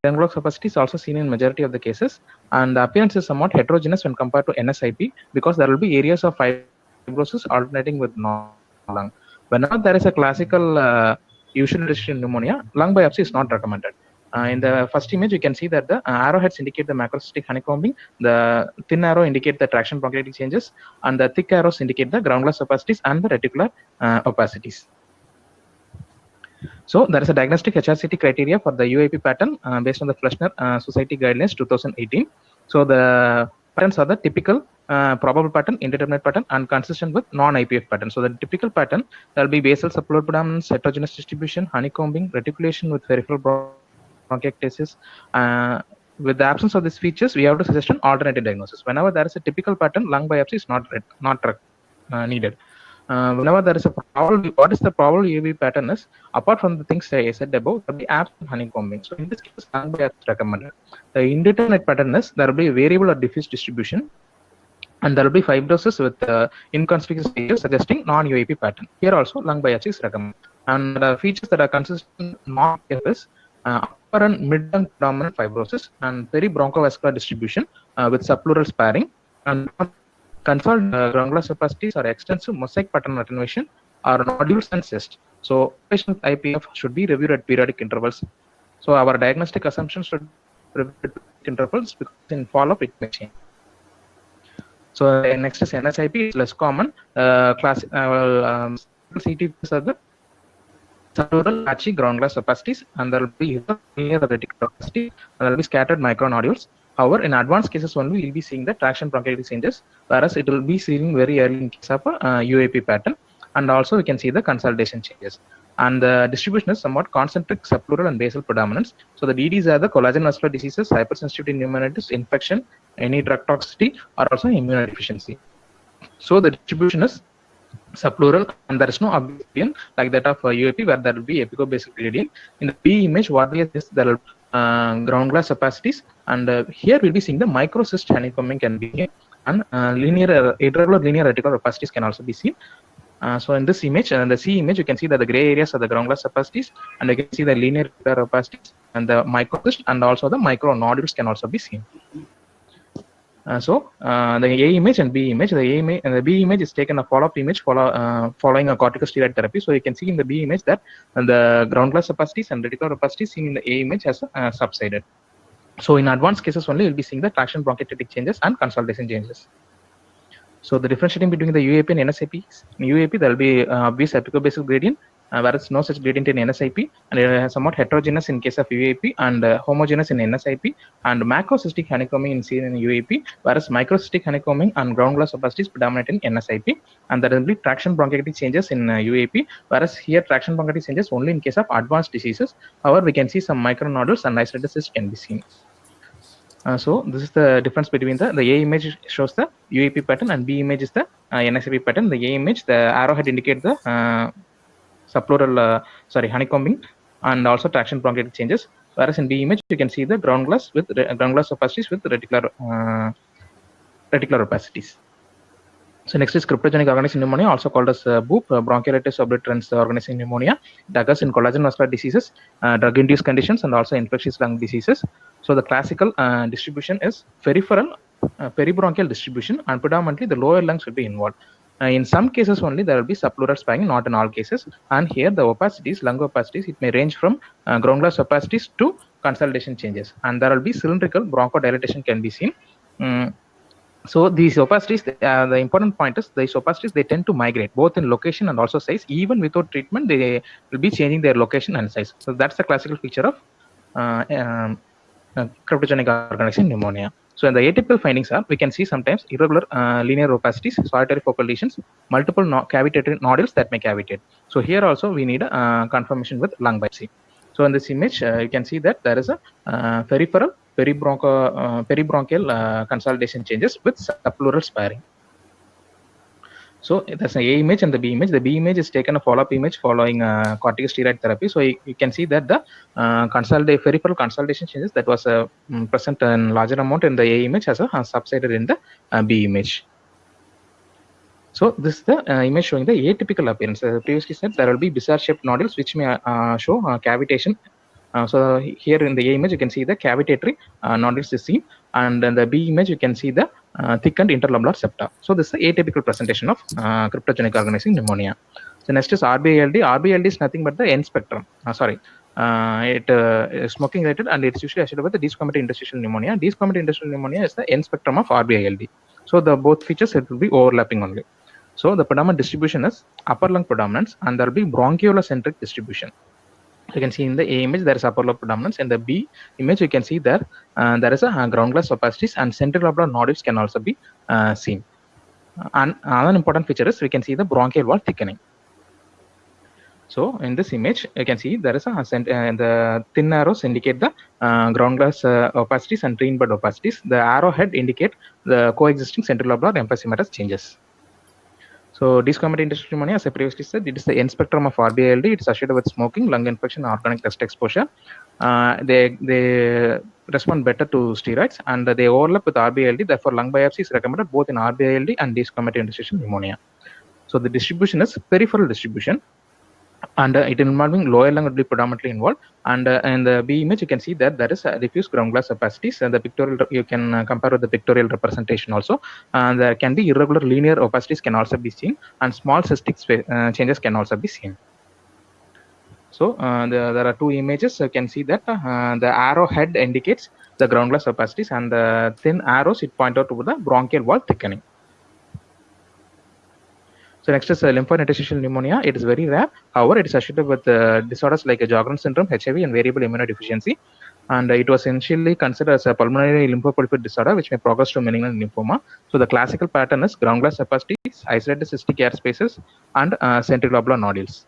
glass opacity is also seen in majority of the cases, and the appearance is somewhat heterogeneous when compared to NSIP because there will be areas of fibrosis alternating with non-lung. Whenever there is a classical usual interstitial pneumonia, lung biopsy is not recommended. In the first image, you can see that the arrowheads indicate the macrocystic honeycombing, the thin arrow indicate the traction bronchitic changes, and the thick arrows indicate the ground glass opacities and the reticular opacities. So there is a diagnostic HRCT criteria for the UAP pattern based on the Fleschner Society Guidelines 2018. So the patterns are the typical, probable pattern, indeterminate pattern, and consistent with non-IPF pattern. So the typical pattern, there will be basal subpleural predominance, heterogeneous distribution, honeycombing, reticulation with peripheral bronchiectasis. With the absence of these features, we have to suggest an alternative diagnosis. Whenever there is a typical pattern, lung biopsy is not needed. Whenever there is a probable, what is the probable UAP pattern is, apart from the things I said above, there will be absent honeycombing. So in this case, lung biopsy is recommended. The indeterminate pattern is, there will be variable or diffuse distribution, and there will be fibrosis with inconspicuous features suggesting non-UAP pattern. Here also, lung biopsy is recommended. And the features that are consistent non-UAP is upper and mid-lung predominant fibrosis and peribronchovascular distribution with subpleural sparing, and controlled ground glass opacities or extensive mosaic pattern attenuation or nodules and cysts. So patient IPF should be reviewed at periodic intervals. So our diagnostic assumptions should be reviewed at intervals because in follow-up it may change. So next is NSIP, it's less common. CT are the subpleural patchy ground glass opacities, and there will be linear reticular opacity, and there will be scattered micronodules. However, in advanced cases only, we will be seeing the traction bronchitic changes, whereas it will be seen very early in case of a UAP pattern, and also we can see the consolidation changes. And the distribution is somewhat concentric, subpleural, and basal predominance. So the DDs are the collagen vascular diseases, hypersensitivity pneumonitis, infection, any drug toxicity, or also immunodeficiency. So the distribution is subpleural, and there is no obvious like that of UAP where there will be epicobasal gradient. In the B image, what we have is there will ground glass opacities, and here we'll be seeing the microcyst honeycombing can be here, and irregular linear reticular opacities can also be seen. So in this image, and the C image, you can see that the gray areas are the ground glass opacities, and you can see the linear opacities and the microcyst, and also the micronodules can also be seen. The A image and B image, the B image is taken a follow-up image following a corticosteroid therapy. So you can see in the B image that the ground glass opacities and reticular opacities seen in the A image has subsided. So in advanced cases only, you'll be seeing the traction bronchiectatic changes and consolidation changes. So the differentiating between the UAP and NSIP, in UAP there will be obvious apicobasal gradient, whereas no such gradient in NSIP, and somewhat heterogeneous in case of UAP and homogeneous in NSIP, and macrocystic honeycombing seen in UAP, whereas microcystic honeycombing and ground glass opacities predominate in NSIP, and there will be traction bronchiectatic changes in UAP, whereas here traction bronchiectatic changes only in case of advanced diseases. However, we can see some micronodules and isolated cysts can be seen. So this is the difference between the A image shows the UAP pattern and B image is the NSIP pattern. The A image, the arrowhead indicate the subpleural, honeycombing and also traction bronchiectatic changes. Whereas in B image, you can see the ground glass opacities with reticular opacities. So next is cryptogenic organizing pneumonia, also called as BOOP, bronchiolitis obliterans organizing pneumonia. It occurs in collagen vascular diseases, drug-induced conditions, and also infectious lung diseases. So the classical distribution is peripheral, peribronchial distribution, and predominantly the lower lungs will be involved. In some cases only there will be subpleural sparing, not in all cases. And here the opacities, lung opacities, it may range from ground glass opacities to consolidation changes, and there will be cylindrical bronchodilation can be seen. So these opacities, the important point is these opacities, they tend to migrate both in location and also size. Even without treatment, they will be changing their location and size. So that's the classical feature of cryptogenic organizing pneumonia. So in the atypical findings are, we can see sometimes irregular linear opacities, solitary focal lesions, multiple cavitated nodules that may cavitate. So here also we need a confirmation with lung biopsy. So in this image, you can see that there is a peripheral peribronchial consolidation changes with subpleural sparing. So that's an A image and the B image. The B image is taken a follow-up image following corticosteroid therapy. So you can see that the peripheral consolidation changes that was present in larger amount in the A image has subsided in the B image. So this is the image showing the atypical appearance. As previously said, there will be bizarre-shaped nodules which may show cavitation. So here in the A image, you can see the cavitatory nodules is seen, and in the B image, you can see the thickened interlobular septa. So this is the atypical presentation of cryptogenic organizing pneumonia. So next is RBILD. RBILD is nothing but the N spectrum. It is smoking related, and it's usually associated with the desquamated interstitial pneumonia. Desquamated interstitial pneumonia is the N spectrum of RBILD. So the both features, it will be overlapping only. So the predominant distribution is upper lung predominance, and there will be bronchiocentric distribution. You can see in the A image there is upper lobe predominance. In the B image, you can see there is a ground glass opacities, and central lobular nodules can also be seen. And another important feature is we can see the bronchial wall thickening. So in this image, you can see there is the thin arrows indicate the ground glass opacities and green bud opacities. The arrowhead indicate the coexisting central lobular emphysematous changes. So desquamated interstitial pneumonia, as I previously said, it is the N spectrum of RBILD. It is associated with smoking, lung infection, organic dust exposure. They respond better to steroids, and they overlap with RBILD. Therefore, lung biopsy is recommended both in RBILD and desquamated interstitial pneumonia. So the distribution is peripheral distribution, and it involving lower lung will be predominantly involved. And in the B image, you can see that there is a diffuse ground glass opacities, and the pictorial you can compare with the pictorial representation also. And there can be irregular linear opacities can also be seen, and small cystic changes can also be seen. So there are two images. You can see that the arrowhead indicates the ground glass opacities, and the thin arrows it point out to the bronchial wall thickening. So next is lymphoid interstitial pneumonia. It is very rare. However, it is associated with disorders like Sjogren's syndrome, HIV, and variable immunodeficiency. And it was initially considered as a pulmonary lymphoproliferative disorder, which may progress to malignant lymphoma. So the classical pattern is ground glass opacities, isolated cystic air spaces, and central lobular nodules.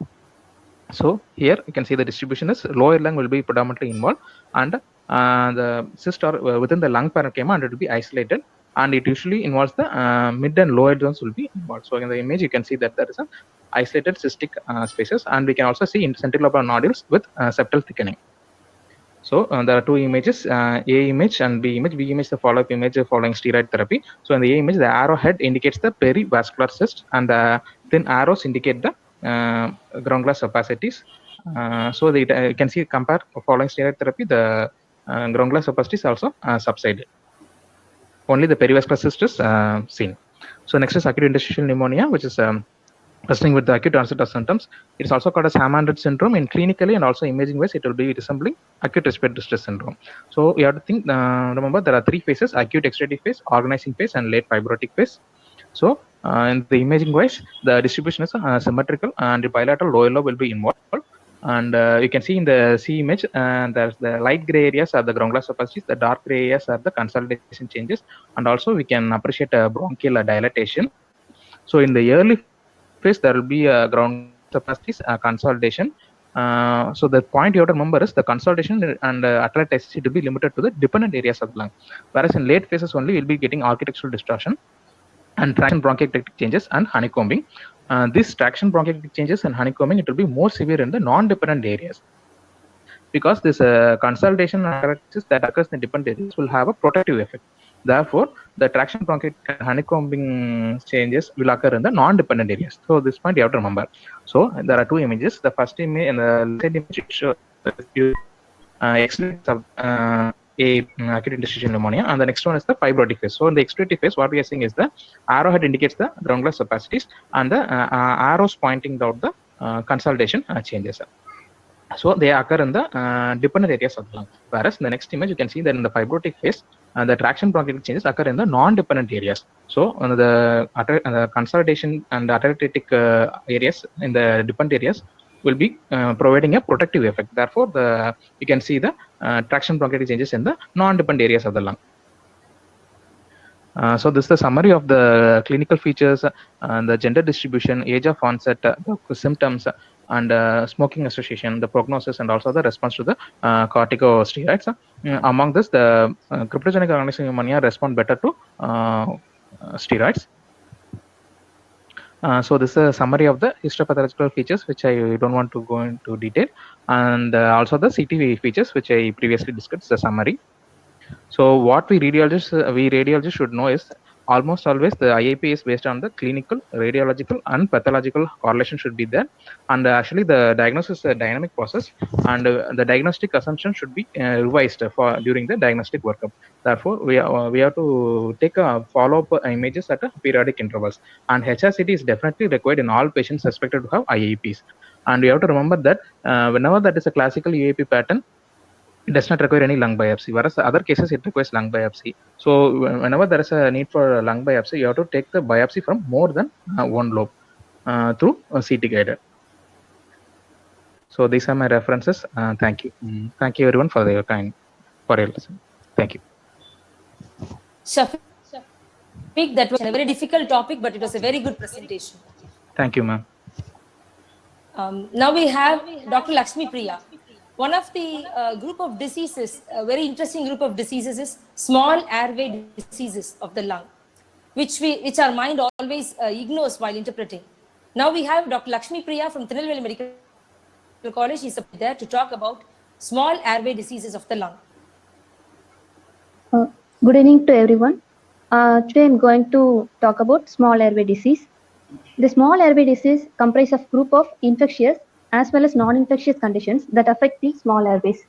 So here you can see the distribution is lower lung will be predominantly involved, and the cyst are within the lung parenchyma, and it will be isolated. And it usually involves the mid and lower zones will be involved. So in the image, you can see that there is a isolated cystic spaces, and we can also see in central lobular nodules with septal thickening. So there are two images, A image and B image. B image the follow-up image following steroid therapy. So in the A image, the arrowhead indicates the perivascular cyst, and the thin arrows indicate the ground glass opacities. So you can see compare following steroid therapy, the ground glass opacities also subsided. only the perivascular cyst is seen. So next is acute interstitial pneumonia, which is presenting with the acute onset of symptoms. It is also called as Ham-Andred syndrome. In clinically and also imaging wise, it will be resembling acute respiratory distress syndrome. So you have to think, remember there are three phases: acute exudative phase, organizing phase, and late fibrotic phase. So in the imaging wise, the distribution is symmetrical, and the bilateral lower lobe will be involved. And you can see in the C image, there's the light gray areas are the ground glass opacities, the dark gray areas are the consolidation changes, and also we can appreciate bronchial dilatation. So in the early phase, there will be ground opacities, consolidation. So the point you have to remember is the consolidation and atelectasis to be limited to the dependent areas of the lung, whereas in late phases only we'll be getting architectural distortion and traction bronchiectatic changes and honeycombing. This traction bronchiectatic changes and honeycombing, it will be more severe in the non-dependent areas, because this consolidation that occurs in the dependent areas will have a protective effect. Therefore, the traction bronchiectatic and honeycombing changes will occur in the non-dependent areas. So this point you have to remember. So there are two images. The first image and the second image shows excellent acute interstitial pneumonia, and the next one is the fibrotic phase. So in the exudative phase, what we are seeing is the arrowhead indicates the ground glass opacities, and the arrows pointing out the consolidation changes. So they occur in the dependent areas of the lung. Whereas in the next image, you can see that in the fibrotic phase, the traction bronchiectatic changes occur in the non-dependent areas. So the consolidation and the atelectatic areas in the dependent areas will be providing a protective effect. Therefore, you can see the traction bronchiectatic changes in the non-dependent areas of the lung. So this is the summary of the clinical features, the gender distribution, age of onset, the symptoms, and smoking association, the prognosis, and also the response to the corticosteroids. Among this, the cryptogenic organic pneumonia respond better to steroids. So this is a summary of the histopathological features, which I don't want to go into detail, and also the CT features, which I previously discussed, the summary. So what we radiologists should know is almost always the IAP is based on the clinical, radiological, and pathological correlation should be there. And actually the diagnosis is a dynamic process, and the diagnostic assumption should be revised during the diagnostic workup. Therefore, we have to take a follow-up images at periodic intervals. And HRCT is definitely required in all patients suspected to have IAPs. And we have to remember that whenever that is a classical UAP pattern, it does not require any lung biopsy, whereas other cases it requires lung biopsy. So whenever there is a need for a lung biopsy, you have to take the biopsy from more than one lobe through CT guided. So these are my references. Thank you. Thank you everyone for your time, for your listen. Thank you. Shafiq, that was a very difficult topic, but it was a very good presentation. Thank you, ma'am. Now we have Dr. Lakshmi Priya. One of the group of diseases, a very interesting group of diseases, is small airway diseases of the lung, which our mind always ignores while interpreting. Now we have Dr. Lakshmi Priya from Tirunelveli Medical College. She's there to talk about small airway diseases of the lung. Good evening to everyone. Today I'm going to talk about small airway disease. The small airway disease comprises of group of infectious as well as non-infectious conditions that affect the small airways.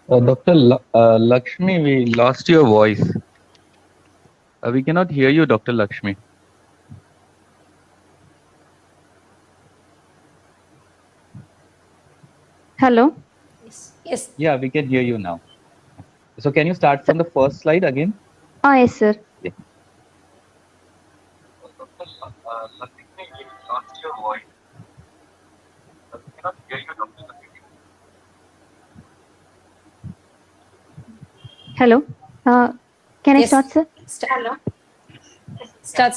Dr. Lakshmi, we lost your voice. We cannot hear you, Dr. Lakshmi. Hello? Yes. Yeah, we can hear you now. So can you start from the first slide again? Yes, sir. Yeah. Dr. Lakshmi, we lost your voice. We cannot hear you, Dr. Lakshmi. Hello? Can I Yes. start, sir? Hello. Start.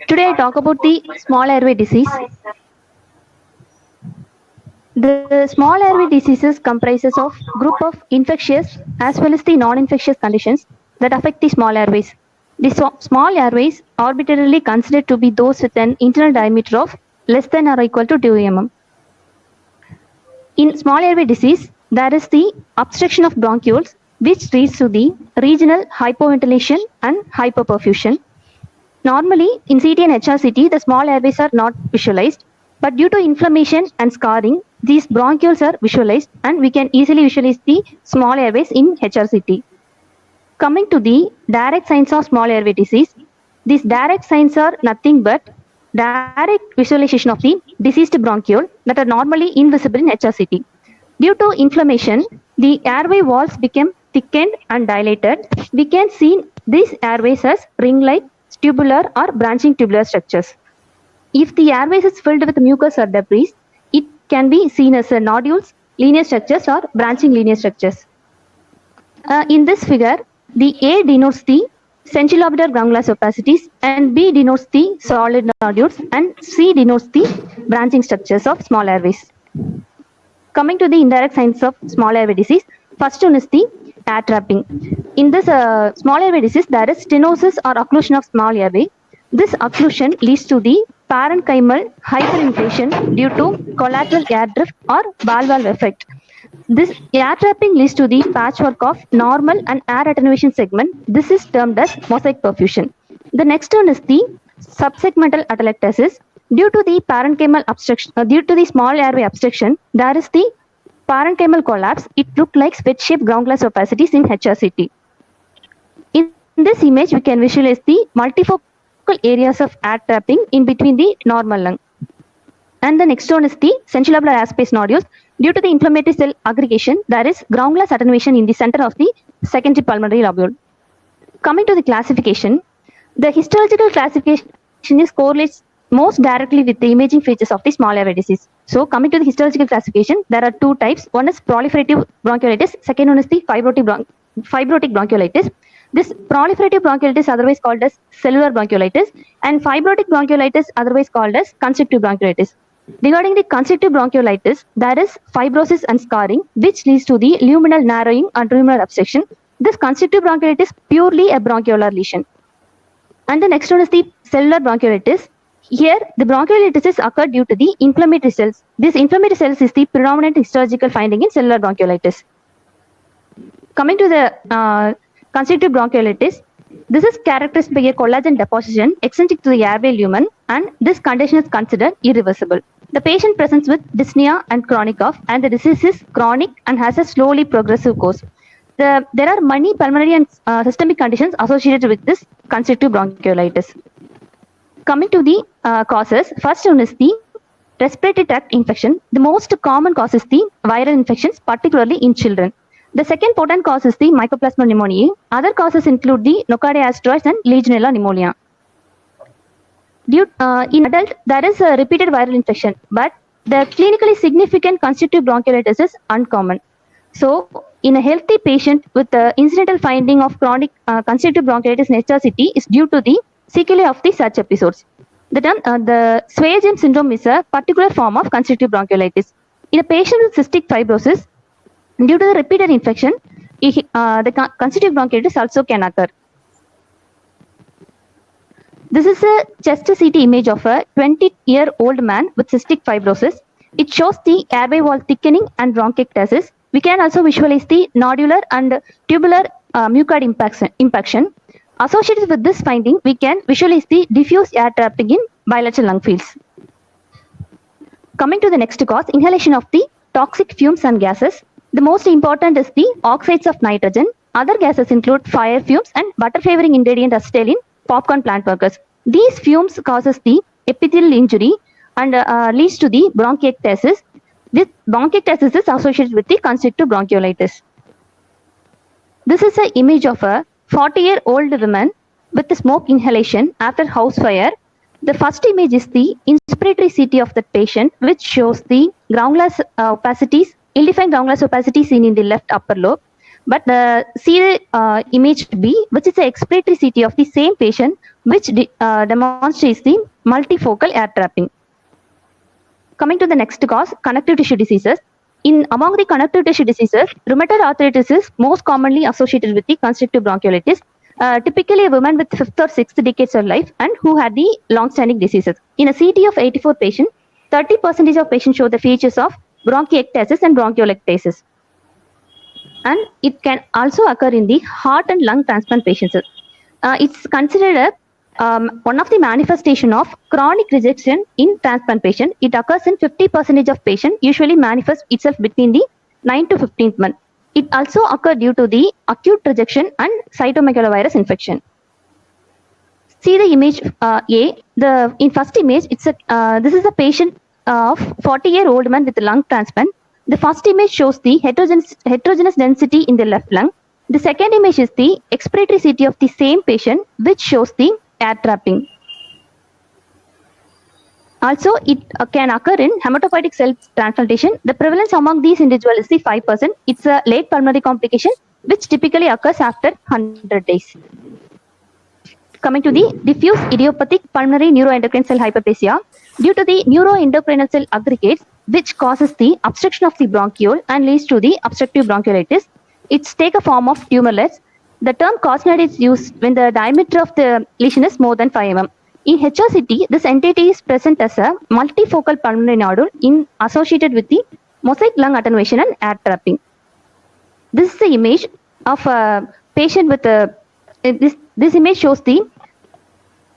Today I talk about the small airway disease. The small airway diseases comprises of group of infectious as well as the non-infectious conditions that affect the small airways. The small airways are arbitrarily considered to be those with an internal diameter of less than or equal to 2 mm. In small airway disease, there is the obstruction of bronchioles, which leads to the regional hypoventilation and hypoperfusion. Normally, in CT and HRCT, the small airways are not visualized, but due to inflammation and scarring, these bronchioles are visualized, and we can easily visualize the small airways in HRCT. Coming to the direct signs of small airway disease, these direct signs are nothing but direct visualization of the diseased bronchiole that are normally invisible in HRCT. Due to inflammation, the airway walls become thickened and dilated. We can see these airways as ring-like, tubular or branching tubular structures. If the airways is filled with mucus or debris, it can be seen as nodules, linear structures or branching linear structures. In this figure, the A denotes the centrilobular gangulous opacities, and B denotes the solid nodules, and C denotes the branching structures of small airways. Coming to the indirect signs of small airway disease, first one is the air trapping. In this small airway disease, there is stenosis or occlusion of small airway. This occlusion leads to the parenchymal hyperinflation due to collateral air drift or ball valve effect. This air trapping leads to the patchwork of normal and air attenuation segment. This is termed as mosaic perfusion. The next one is the subsegmental atelectasis. Due to the parenchymal obstruction, due to the small airway obstruction, there is the parenchymal collapse. It looked like spit-shaped ground glass opacities in HRCT. In this image, we can visualize the multifocal areas of air trapping in between the normal lung. And the next one is the centrilobular airspace nodules. Due to the inflammatory cell aggregation, there is ground glass attenuation in the center of the secondary pulmonary lobule. Coming to the classification, the histological classification is correlates most directly with the imaging features of the small airway disease. So coming to the histological classification, there are two types. One is proliferative bronchiolitis, second one is the fibrotic bronchiolitis. This proliferative bronchiolitis, otherwise called as cellular bronchiolitis, and fibrotic bronchiolitis, otherwise called as constrictive bronchiolitis. Regarding the constrictive bronchiolitis, there is fibrosis and scarring, which leads to the luminal narrowing and luminal obstruction. This constrictive bronchiolitis is purely a bronchiolar lesion. And the next one is the cellular bronchiolitis. Here, the bronchiolitis occurred due to the inflammatory cells. This inflammatory cells is the predominant histological finding in cellular bronchiolitis. Coming to the constrictive bronchiolitis, this is characterized by a collagen deposition eccentric to the airway lumen, and this condition is considered irreversible. The patient presents with dyspnea and chronic cough, and the disease is chronic and has a slowly progressive course. There are many pulmonary and systemic conditions associated with this constrictive bronchiolitis. Coming to the causes, first one is the respiratory tract infection. The most common cause is the viral infections, particularly in children. The second potent cause is the Mycoplasma pneumoniae. Other causes include the Nocardia asteroides and Legionella pneumonia. In adult, there is a repeated viral infection, but the clinically significant constrictive bronchiolitis is uncommon. So, in a healthy patient with the incidental finding of chronic constrictive bronchiolitis in HRCT is due to the sequelae of the such episodes. The Swyer-James syndrome is a particular form of constrictive bronchiolitis. In a patient with cystic fibrosis, due to the repeated infection, the constrictive bronchiolitis also can occur. This is a chest CT image of a 20-year-old man with cystic fibrosis. It shows the airway wall thickening and bronchiectasis. We can also visualize the nodular and tubular mucoid impaction. Associated with this finding, we can visualize the diffuse air trapping in bilateral lung fields. Coming to the next cause, inhalation of the toxic fumes and gases. The most important is the oxides of nitrogen. Other gases include fire fumes and butter flavoring ingredient acetyl in popcorn plant workers. These fumes causes the epithelial injury and leads to the bronchiectasis. This bronchiectasis is associated with the constrictive bronchiolitis. This is an image of a 40-year-old woman with the smoke inhalation after house fire. The first image is the inspiratory CT of the patient, which shows the ground glass opacities, ill-defined ground glass opacity seen in the left upper lobe. But see the image B, which is the expiratory CT of the same patient, which demonstrates the multifocal air trapping. Coming to the next cause, connective tissue diseases. Among the connective tissue diseases, rheumatoid arthritis is most commonly associated with the constrictive bronchiolitis. Typically a woman with 5th or 6th decades of life and who had the long-standing diseases. In a CT of 84 patients, 30% of patients show the features of bronchiectasis and bronchiolectasis. And it can also occur in the heart and lung transplant patients. It's considered one of the manifestation of chronic rejection in transplant patient. It occurs in 50% of patients, usually manifests itself between the 9th to 15th month. It also occurs due to the acute rejection and cytomegalovirus infection. See the image A. In first image, this is a patient of 40-year-old man with a lung transplant. The first image shows the heterogeneous density in the left lung. The second image is the expiratory CT of the same patient, which shows the air trapping. Also, it can occur in hematopoietic cell transplantation. The prevalence among these individuals is the 5%. It's a late pulmonary complication, which typically occurs after 100 days. Coming to the diffuse idiopathic pulmonary neuroendocrine cell hyperplasia, due to the neuroendocrine cell aggregates, which causes the obstruction of the bronchiole and leads to the obstructive bronchiolitis. It's take a form of tumorlets. The term carcinoid is used when the diameter of the lesion is more than 5 mm. In HRCT, this entity is present as a multifocal pulmonary nodule associated with the mosaic lung attenuation and air trapping. This is the image of a patient with a this image shows the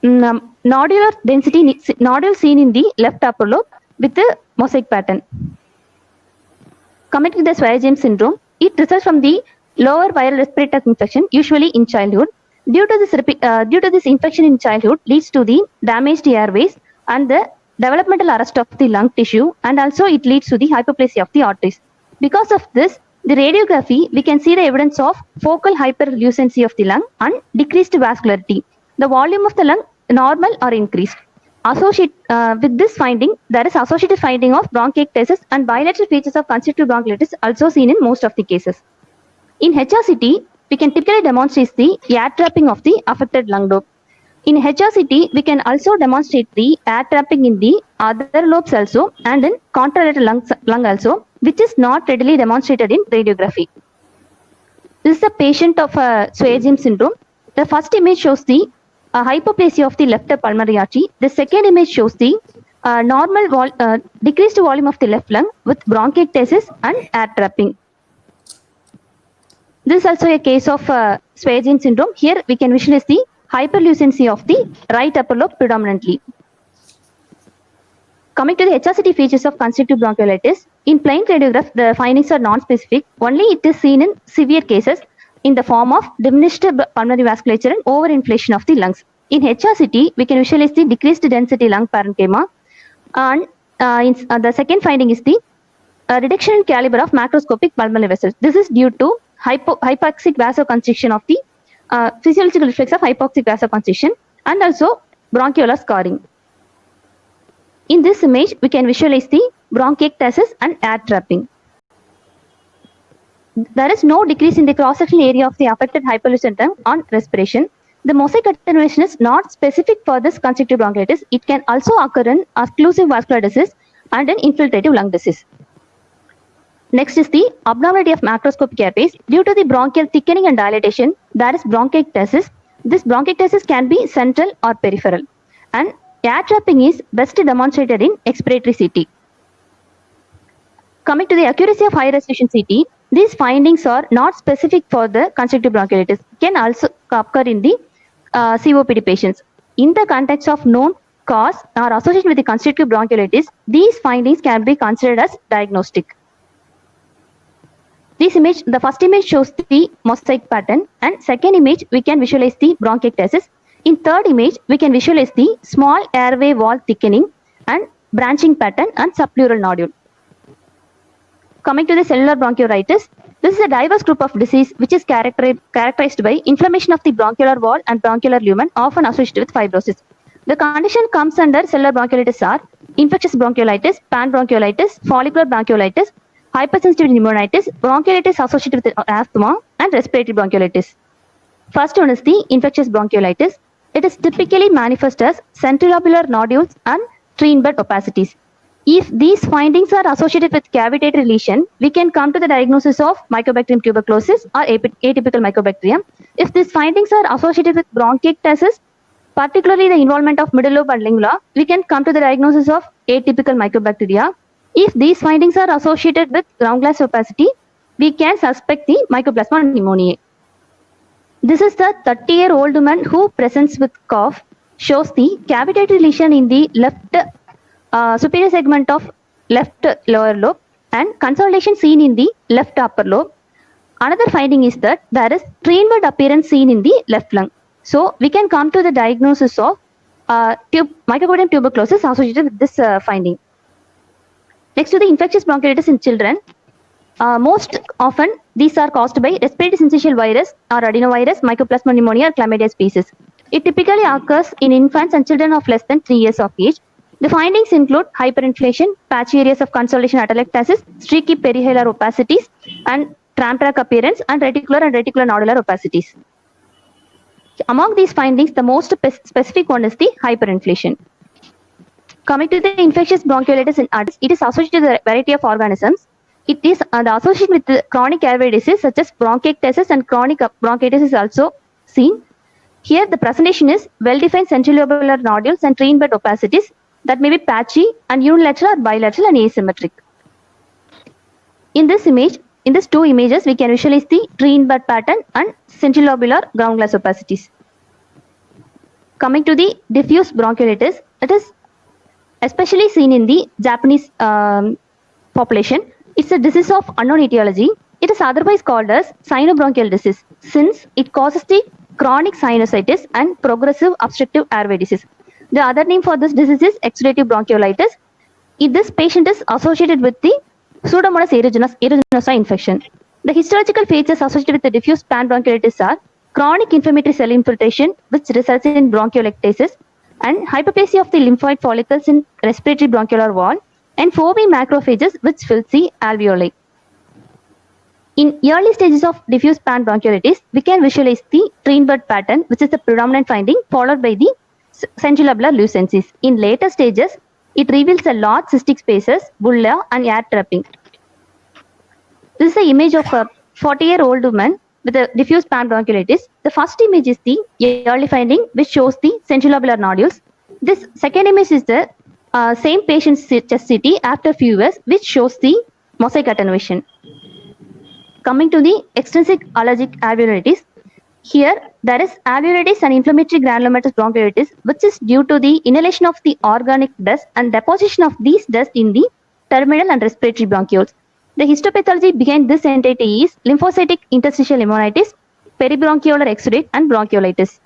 nodular density nodule seen in the left upper lobe with the mosaic pattern. Coming to the Swyer-James syndrome, it results from the lower viral respiratory infection, usually in childhood. Due to this infection in childhood leads to the damaged airways and the developmental arrest of the lung tissue, and also it leads to the hyperplasia of the arteries. Because of this, the radiography, we can see the evidence of focal hyperlucency of the lung and decreased vascularity. The volume of the lung normal or increased. With this finding, there is associated finding of bronchiectasis and bilateral features of constrictive bronchiolitis also seen in most of the cases. In HRCT, we can typically demonstrate the air trapping of the affected lung lobe. In HRCT, we can also demonstrate the air trapping in the other lobes also and in contralateral lung also, which is not readily demonstrated in radiography. This is a patient of Swyer-James syndrome. The first image shows the hypoplasia of the left pulmonary artery. The second image shows the decreased volume of the left lung with bronchiectasis and air trapping. This is also a case of Swyer-James syndrome. Here we can visualize the hyperlucency of the right upper lobe predominantly. Coming to the HRCT features of constrictive bronchiolitis, in plain radiograph, the findings are non-specific. Only it is seen in severe cases in the form of diminished pulmonary vasculature and overinflation of the lungs. In HRCT, we can visualize the decreased density lung parenchyma. And the second finding is the reduction in caliber of macroscopic pulmonary vessels. This is due to hypoxic vasoconstriction of the physiological reflex of hypoxic vasoconstriction and also bronchiolar scarring. In this image, we can visualize the bronchiectasis and air trapping. There is no decrease in the cross-sectional area of the affected hyperlucent lung on respiration. The mosaic attenuation is not specific for this constrictive bronchiolitis. It can also occur in occlusive vascular disease and in infiltrative lung disease. Next is the abnormality of macroscopic airways. Due to the bronchial thickening and dilatation, there is bronchiectasis. This bronchiectasis can be central or peripheral. And air trapping is best demonstrated in expiratory CT. Coming to the accuracy of high resolution CT, these findings are not specific for the constrictive bronchiolitis. Can also occur in the COPD patients. In the context of known cause or associated with the constrictive bronchiolitis, these findings can be considered as diagnostic. This image, the first image shows the mosaic pattern, and second image we can visualize the bronchiectasis. In third image, we can visualize the small airway wall thickening and branching pattern and subpleural nodule. Coming to the cellular bronchiolitis, this is a diverse group of disease which is characterized by inflammation of the bronchial wall and bronchial lumen, often associated with fibrosis. The condition comes under cellular bronchiolitis are infectious bronchiolitis, panbronchiolitis, follicular bronchiolitis, hypersensitivity pneumonitis, bronchiolitis associated with asthma, and respiratory bronchiolitis. First one is the infectious bronchiolitis. It is typically manifest as centrilobular nodules and trine bud opacities. If these findings are associated with cavitatory lesion, we can come to the diagnosis of Mycobacterium tuberculosis or atypical mycobacterium. If these findings are associated with bronchiectasis, particularly the involvement of middle lobe and lingula, we can come to the diagnosis of atypical mycobacteria. If these findings are associated with ground glass opacity, we can suspect the Mycoplasma pneumoniae. This is the 30-year-old woman who presents with cough, shows the cavitatory lesion in the left superior segment of left lower lobe and consolidation seen in the left upper lobe. Another finding is that there is trine bud appearance seen in the left lung. So we can come to the diagnosis of Mycobacterium tuberculosis associated with this finding. Next to the infectious bronchiolitis in children, most often these are caused by respiratory syncytial virus or adenovirus, Mycoplasma pneumonia or chlamydia species. It typically occurs in infants and children of less than 3 years of age. The findings include hyperinflation, patchy areas of consolidation atelectasis, streaky perihilar opacities, and tram track appearance, and reticular nodular opacities. Among these findings, the most specific one is the hyperinflation. Coming to the infectious bronchiolitis in adults, it is associated with a variety of organisms. It is the association with the chronic airway disease such as bronchiectasis and chronic bronchitis is also seen. Here, the presentation is well-defined centrilobular nodules and trine bud opacities that may be patchy and unilateral or bilateral and asymmetric. In this image, in these two images, we can visualize the trine bud pattern and centrilobular ground glass opacities. Coming to the diffuse bronchiolitis, it is especially seen in the Japanese population. It's a disease of unknown etiology. It is otherwise called as sinobronchial disease since it causes the chronic sinusitis and progressive obstructive airway disease. The other name for this disease is exudative bronchiolitis. This patient is associated with the Pseudomonas aeruginosa infection. The histological features associated with the diffuse panbronchiolitis are chronic inflammatory cell infiltration, which results in bronchiolectasis, and hyperplasia of the lymphoid follicles in respiratory bronchiolar wall, and 4B macrophages, which fills the alveoli. In early stages of diffuse panbronchiolitis, we can visualize the trine bud pattern, which is the predominant finding, followed by the centrilobular lucencies. In later stages, it reveals a large cystic spaces, bulla, and air trapping. This is the image of a 40-year-old woman with a diffuse panbronchiolitis. The first image is the early finding, which shows the centrilobular nodules. This second image is the same patient's chest CT after few years, which shows the mosaic attenuation. Coming to the extrinsic allergic alveolitis, here there is alveolitis and inflammatory granulomatous bronchiolitis, which is due to the inhalation of the organic dust and deposition of these dust in the terminal and respiratory bronchioles. The histopathology behind this entity is lymphocytic interstitial pneumonitis, peribronchiolar exudate, and bronchiolitis.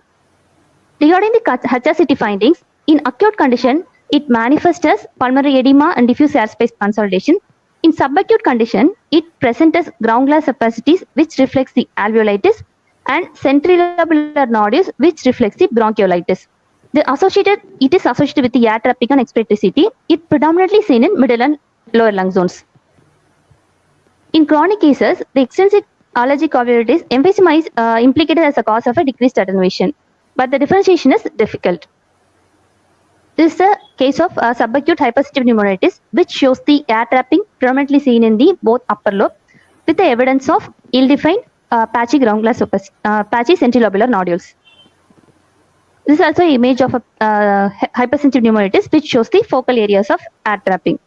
Regarding the HRCT findings, in acute condition, it manifests as pulmonary edema and diffuse airspace consolidation. In subacute condition, it presents as ground glass opacities, which reflects the alveolitis, and centrilobular nodules, which reflects the bronchiolitis. It is associated with the air trapping and expiratory CT. It predominantly seen in middle and lower lung zones. In chronic cases, the extrinsic allergic alveolitis emphysema is implicated as a cause of a decreased attenuation, but the differentiation is difficult. This is a case of subacute hypersensitive pneumonitis, which shows the air trapping predominantly seen in the both upper lobe, with the evidence of ill-defined patchy ground glass patchy centrilobular nodules. This is also an image of a hypersensitive pneumonitis, which shows the focal areas of air trapping.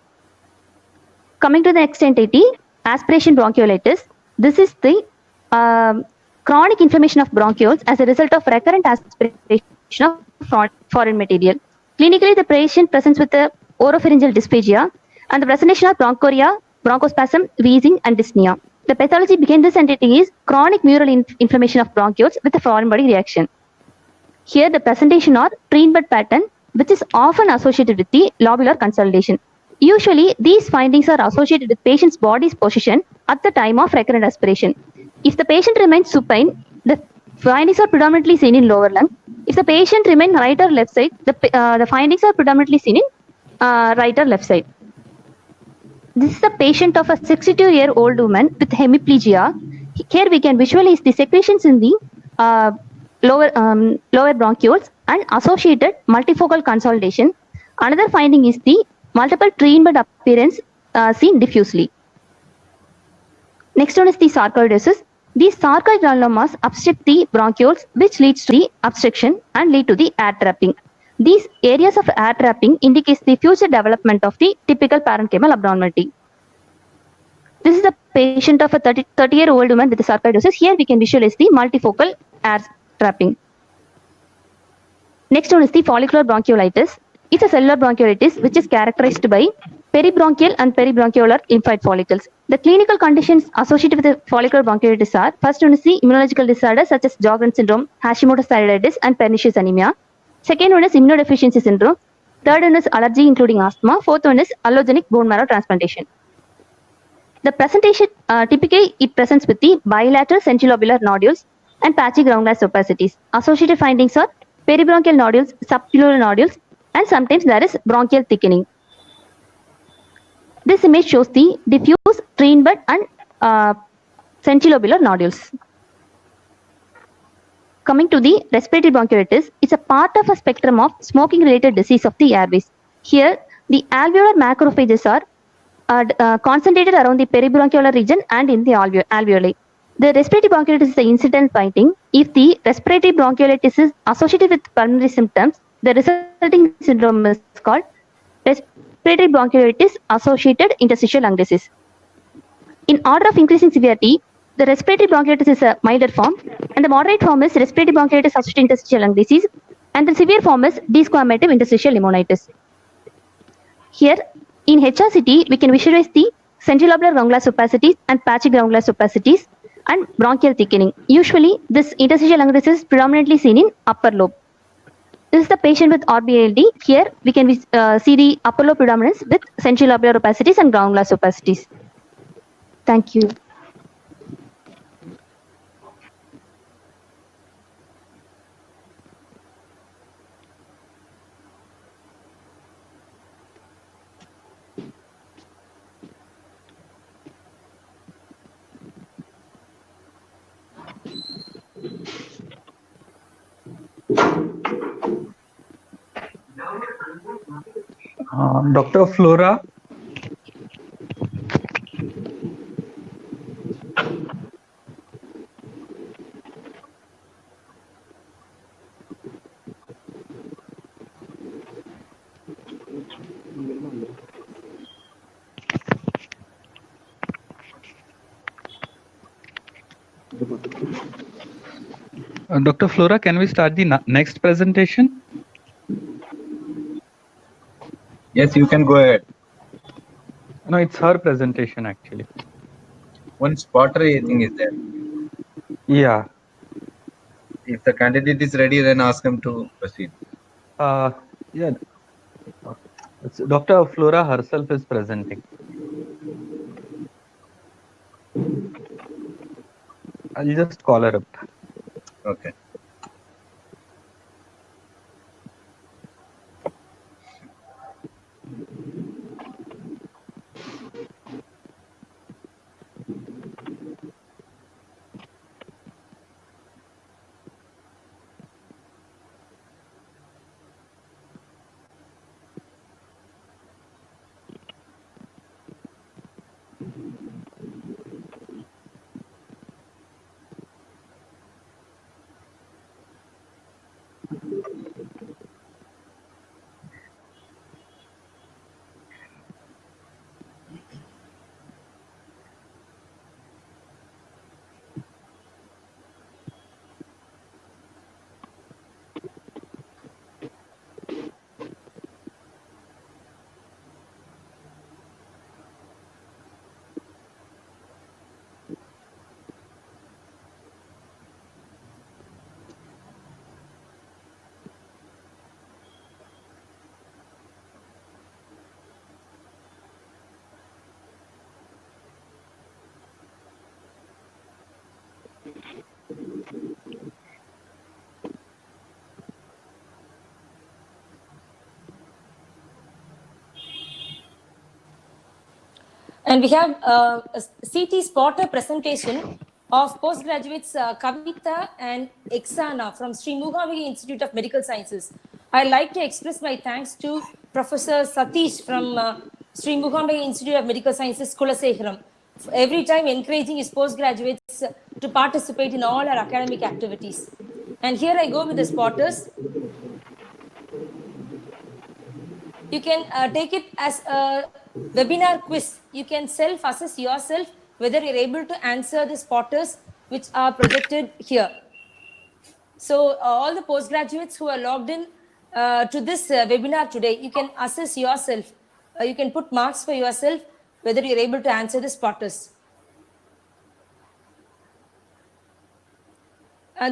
Coming to the next entity, aspiration bronchiolitis. This is the chronic inflammation of bronchioles as a result of recurrent aspiration of foreign material. Clinically, the patient presents with the oropharyngeal dysphagia and the presentation of bronchoria, bronchospasm, wheezing, and dyspnea. The pathology behind this entity is chronic mural inflammation of bronchioles with a foreign body reaction. Here, the presentation or trine bud pattern, which is often associated with the lobular consolidation. Usually, these findings are associated with patient's body's position at the time of recurrent aspiration. If the patient remains supine, the findings are predominantly seen in lower lung. If the patient remains right or left side, the findings are predominantly seen in right or left side. This is a patient of a 62-year-old woman with hemiplegia. Here we can visualize the secretions in the lower bronchioles and associated multifocal consolidation. Another finding is the multiple tree-in-bud appearance seen diffusely. Next one is the sarcoidosis. These sarcoid granulomas obstruct the bronchioles, which leads to the obstruction and lead to the air trapping. These areas of air trapping indicates the future development of the typical parenchymal abnormality. This is a patient of a 30-year-old woman with sarcoidosis. Here we can visualize the multifocal air trapping. Next one is the follicular bronchiolitis. It's a cellular bronchiolitis which is characterized by peribronchial and peribronchiolar lymphoid follicles. The clinical conditions associated with the follicular bronchiolitis are: first one is the immunological disorders such as Sjogren's syndrome, Hashimoto's thyroiditis, and pernicious anemia. Second one is immunodeficiency syndrome. Third one is allergy including asthma. Fourth one is allogenic bone marrow transplantation. The presentation typically it presents with the bilateral centrilobular nodules and patchy ground-glass opacities. Associated findings are peribronchial nodules, subpleural nodules, and sometimes there is bronchial thickening. This image shows the diffuse tree-in-bud and centrilobular nodules. Coming to the respiratory bronchiolitis, it's a part of a spectrum of smoking-related disease of the airways. Here, the alveolar macrophages are concentrated around the peribronchial region and in the alveoli. The respiratory bronchiolitis is an incidental finding. If the respiratory bronchiolitis is associated with pulmonary symptoms, the resulting syndrome is called respiratory bronchiolitis associated interstitial lung disease. In order of increasing severity, the respiratory bronchiolitis is a milder form, and the moderate form is respiratory bronchiolitis associated interstitial lung disease, and the severe form is desquamative interstitial pneumonitis. Here, in HRCT, we can visualize the centrilobular ground-glass opacities and patchy ground-glass opacities and bronchial thickening. Usually, this interstitial lung disease is predominantly seen in upper lobe. This is the patient with RBALD. Here, we can see the upper lobe predominance with centrilobular opacities and ground-glass opacities. Thank you. Dr. Flora. Dr. Flora, can we start the next presentation? Yes, you can go ahead. No, it's her presentation actually. One spotter, I think, is there. Yeah. If the candidate is ready, then ask him to proceed. Yeah. It's Dr. Flora herself is presenting. I'll just call her up. Okay. And we have a CT spotter presentation of postgraduates Kavita and Exana from Sri Mookambika Institute of Medical Sciences. I'd like to express my thanks to Professor Satish from Sri Mookambika Institute of Medical Sciences, Kulasekharam, every time encouraging his postgraduates to participate in all our academic activities. And here I go with the spotters. You can take it as a webinar quiz. You can self-assess yourself whether you're able to answer the spotters which are projected here. So all the postgraduates who are logged in to this webinar today, you can assess yourself. You can put marks for yourself whether you're able to answer the spotters.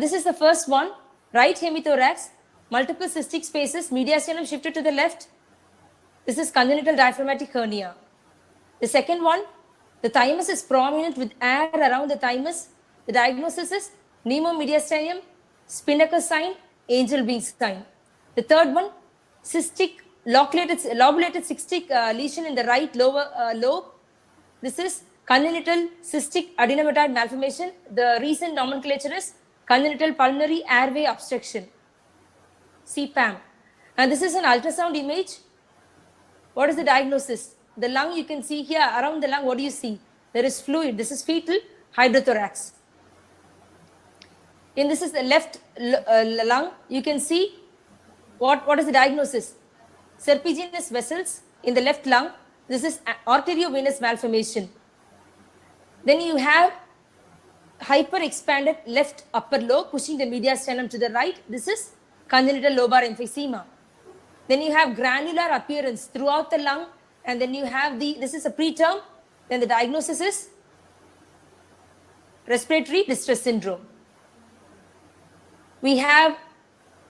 This is the first one, right hemithorax, multiple cystic spaces, mediastinum shifted to the left. This is congenital diaphragmatic hernia. The second one, the thymus is prominent with air around the thymus. The diagnosis is pneumomediastinum, Spinnaker sign, angel wing sign. The third one, cystic, lobulated cystic lesion in the right lower lobe. This is congenital cystic adenomatoid malformation. The recent nomenclature is congenital pulmonary airway obstruction, CPAM. And this is an ultrasound image. What is the diagnosis? The lung, you can see here around the lung, what do you see? There is fluid. This is fetal hydrothorax. And this is the left lung. You can see what is the diagnosis? Serpiginous vessels in the left lung. This is arteriovenous malformation. Then you have hyper-expanded left upper lobe pushing the mediastinum to the right. This is congenital lobar emphysema. Then you have granular appearance throughout the lung, and then you have this is a preterm, then the diagnosis is respiratory distress syndrome. We have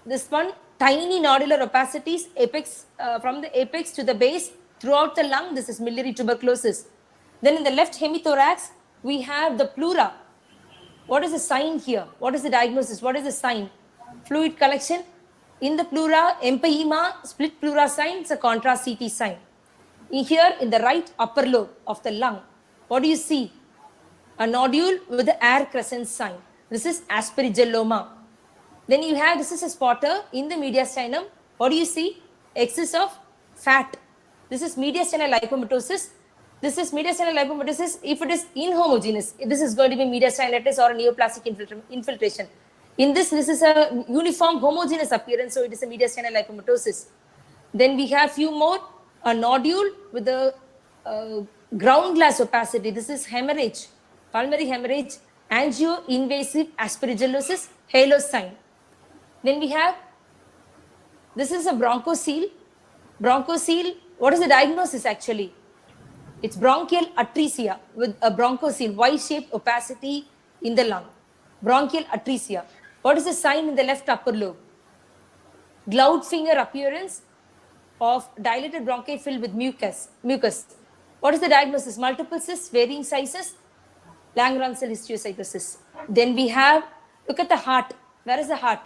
this one, tiny nodular opacities, apex from the apex to the base throughout the lung. This is miliary tuberculosis. Then in the left hemithorax, we have the pleura. What is the sign here? What is the diagnosis? What is the sign? Fluid collection. In the pleura, empyema, split pleura sign, it's a contrast CT sign. Here in the right upper lobe of the lung, what do you see? A nodule with the air crescent sign. This is aspergilloma. Then you have, this is a spotter in the mediastinum. What do you see? Excess of fat. This is mediastinal lipomatosis. This is mediastinal lipomatosis. If it is inhomogeneous, this is going to be mediastinitis or a neoplastic infiltration. In this is a uniform homogeneous appearance, so it is a mediastinal lipomatosis. Then we have few more, a nodule with a ground glass opacity. This is hemorrhage, pulmonary hemorrhage, angio-invasive aspergillosis, halo sign. Then we have, this is a bronchocele. Bronchocele, what is the diagnosis actually? It's bronchial atresia with a bronchocele, Y-shaped opacity in the lung. Bronchial atresia. What is the sign in the left upper lobe? Gloved finger appearance of dilated bronchi filled with mucus. What is the diagnosis? Multiple cysts, varying sizes, Langerhans cell histiocytosis. Then we have, look at the heart. Where is the heart?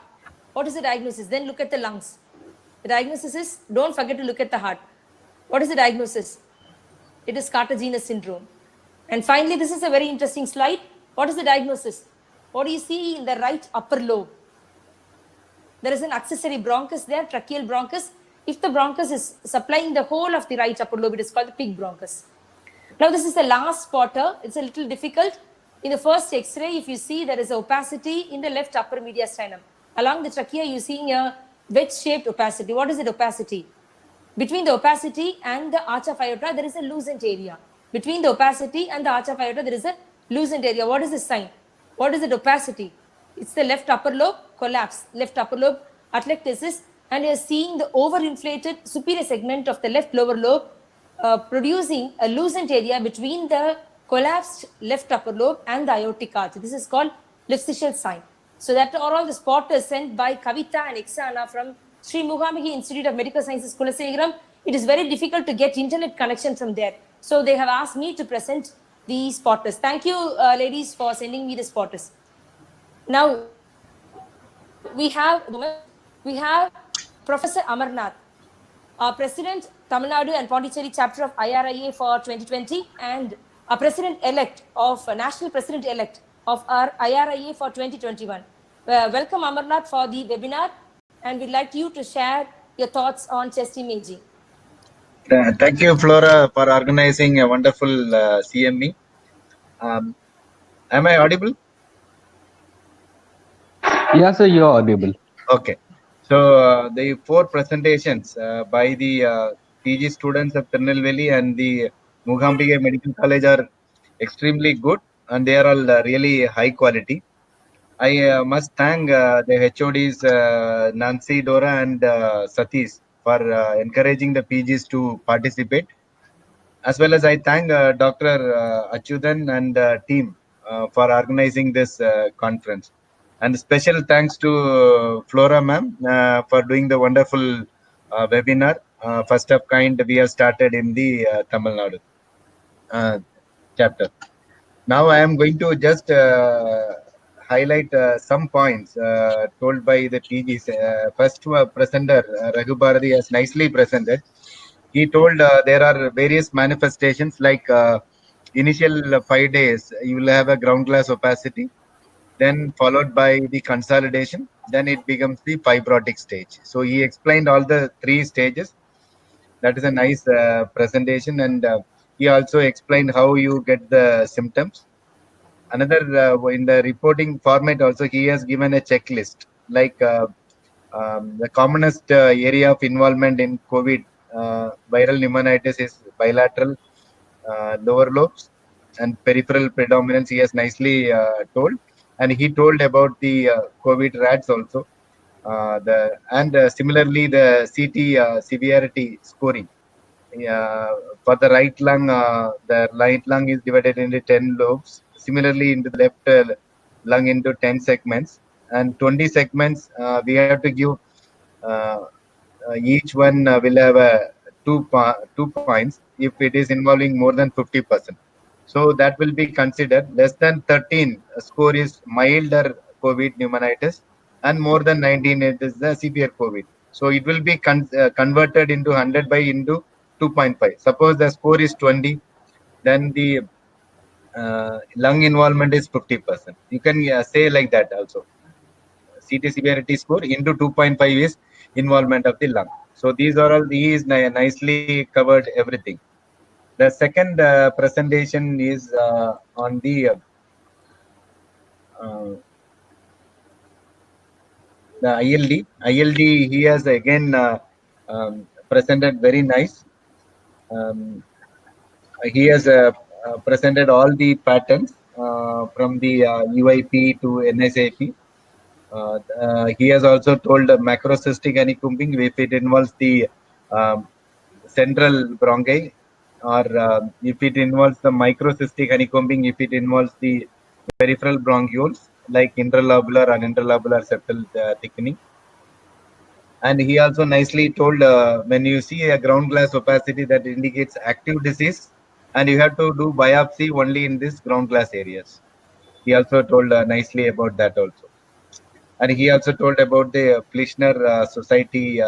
What is the diagnosis? Then look at the lungs. The diagnosis is, don't forget to look at the heart. What is the diagnosis? It is cartaginous syndrome. And finally, this is a very interesting slide. What is the diagnosis? What do you see in the right upper lobe? There is an accessory bronchus there, tracheal bronchus. If the bronchus is supplying the whole of the right upper lobe, it is called the pig bronchus. Now, this is the last spotter. It's a little difficult. In the first X-ray, if you see, there is opacity in the left upper mediastinum. Along the trachea, you're seeing a wedge-shaped opacity. What is it opacity? Between the opacity and the arch of aorta, there is a lucent area. Between the opacity and the arch of aorta, there is a lucent area. What is the sign? What is the opacity? It's the left upper lobe collapse, left upper lobe atelectasis, and you're seeing the overinflated superior segment of the left lower lobe producing a lucent area between the collapsed left upper lobe and the aortic arch. This is called Liftsichel sign. So that are all the spotters sent by Kavita and Exana from Sri Mookambika Institute of Medical Sciences, Kulasekharam. It is very difficult to get internet connection from there. So they have asked me to present the spotters. Thank you, ladies, for sending me the spotters. Now, we have Professor Amarnath, our President, Tamil Nadu and Pondicherry chapter of IRIA for 2020, and a President-elect of National President-elect of our IRIA for 2021. Welcome Amarnath for the webinar, and we'd like you to share your thoughts on chest imaging. Thank you, Flora, for organizing a wonderful CME. Am I audible? Yeah, sir, you're audible. Okay. So the 4 presentations by the PG students of Tirunelveli and the Mookambika Medical College are extremely good, and they are all really high quality. I must thank the HODs Nancy, Dora, and Satish for encouraging the PGs to participate. As well as I thank Dr. Achyutan and team for organizing this conference. And special thanks to Flora ma'am for doing the wonderful webinar. First of kind we have started in the Tamil Nadu chapter. Now I am going to just highlight some points told by the PGs. First presenter, Raghu Bharati, has nicely presented. He told there are various manifestations like initial 5 days, you will have a ground glass opacity, then followed by the consolidation, then it becomes the fibrotic stage. So he explained all the 3 stages. That is a nice presentation, and he also explained how you get the symptoms. Another in the reporting format also he has given a checklist like the commonest area of involvement in COVID viral pneumonitis is bilateral lower lobes and peripheral predominance. He has nicely told, and he told about the COVID rats also. Similarly the CT severity scoring. For the right lung is divided into 10 lobes. Similarly, into the left lung into 10 segments, and 20 segments we have to give. Each one will have 2 points if it is involving more than 50%. So that will be considered. Less than 13 score is milder COVID pneumonitis, and more than 19 it is the severe COVID. So it will be converted into 100 by into 2.5. Suppose the score is 20, then the lung involvement is 50%. You can say like that also. CT severity score into 2.5 is involvement of the lung. So these are all, these nicely covered everything. The second presentation is on the ILD. ILD, he has again presented very nice. He has presented all the patterns from the UIP to NSAP. He has also told macrocystic honeycombing if it involves the central bronchi, or if it involves the microcystic honeycombing, if it involves the peripheral bronchioles like interlobular or interlobular septal thickening. And he also nicely told when you see a ground glass opacity, that indicates active disease, and you have to do biopsy only in this ground glass areas. He also told nicely about that also. And he also told about the Fleischner Society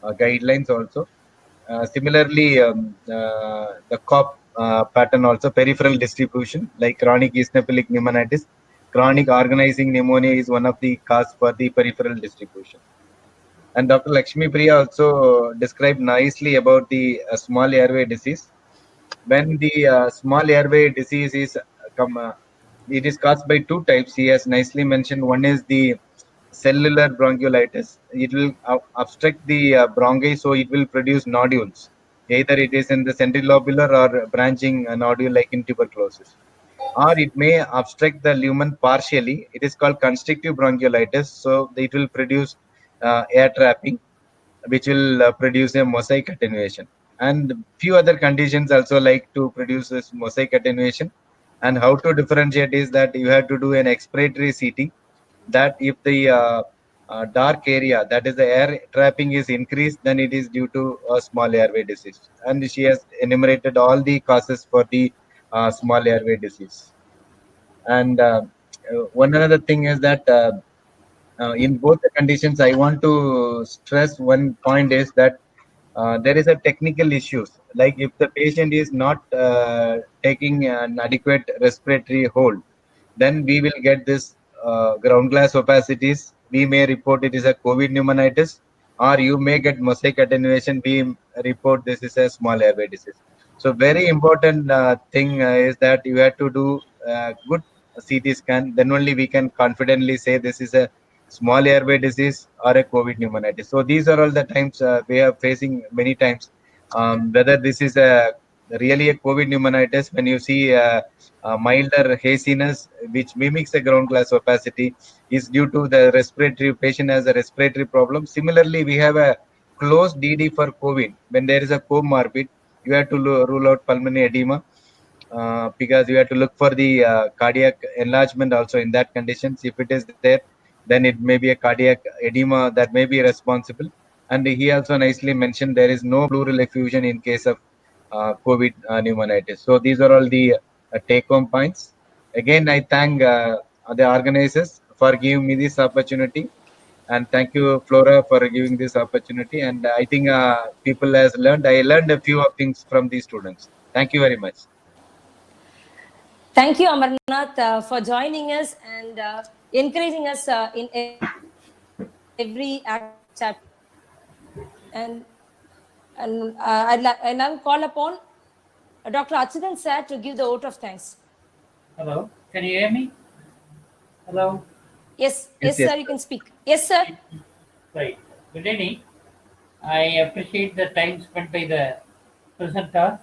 guidelines also. Similarly, the COP pattern also, peripheral distribution, like chronic eosinophilic pneumonitis. Chronic organizing pneumonia is one of the cause for the peripheral distribution. And Dr. Lakshmi Priya also described nicely about the small airway disease. When the small airway disease is it is caused by 2 types. He has nicely mentioned. One is the cellular bronchiolitis. It will obstruct the bronchi, so it will produce nodules. Either it is in the centrilobular or branching nodule like in tuberculosis, or it may obstruct the lumen partially. It is called constrictive bronchiolitis. So it will produce air trapping, which will produce a mosaic attenuation. And few other conditions also like to produce this mosaic attenuation. And how to differentiate is that you have to do an expiratory CT, that if the dark area, that is the air trapping, is increased, then it is due to a small airway disease. And she has enumerated all the causes for the small airway disease. And one other thing is that in both the conditions, I want to stress one point is that there is a technical issues. Like if the patient is not taking an adequate respiratory hold, then we will get this ground glass opacities. We may report it is a COVID pneumonitis, or you may get mosaic attenuation. We report this is a small airway disease. So very important thing is that you have to do good CT scan. Then only we can confidently say this is a small airway disease or a COVID pneumonitis. So these are all the times we are facing many times. Whether this is a really a COVID pneumonitis, when you see a milder haziness which mimics a ground glass opacity, is due to the respiratory patient has a respiratory problem. Similarly, we have a close DD for COVID. When there is a comorbid, you have to rule out pulmonary edema. Because you have to look for the cardiac enlargement also in that conditions. If it is there, then it may be a cardiac edema that may be responsible. And he also nicely mentioned there is no pleural effusion in case of COVID pneumonitis. So these are all the take-home points. Again, I thank the organizers for giving me this opportunity. And thank you, Flora, for giving this opportunity. And I think people has learned. I learned a few of things from these students. Thank you very much. Thank you, Amarnath, for joining us and encouraging us in every chapter. And I now call upon Dr. Achutan sir to give the vote of thanks. Hello, can you hear me? Hello. Yes, Yes, sir, you can speak. Yes, sir. Right. Good evening. I appreciate the time spent by the presenter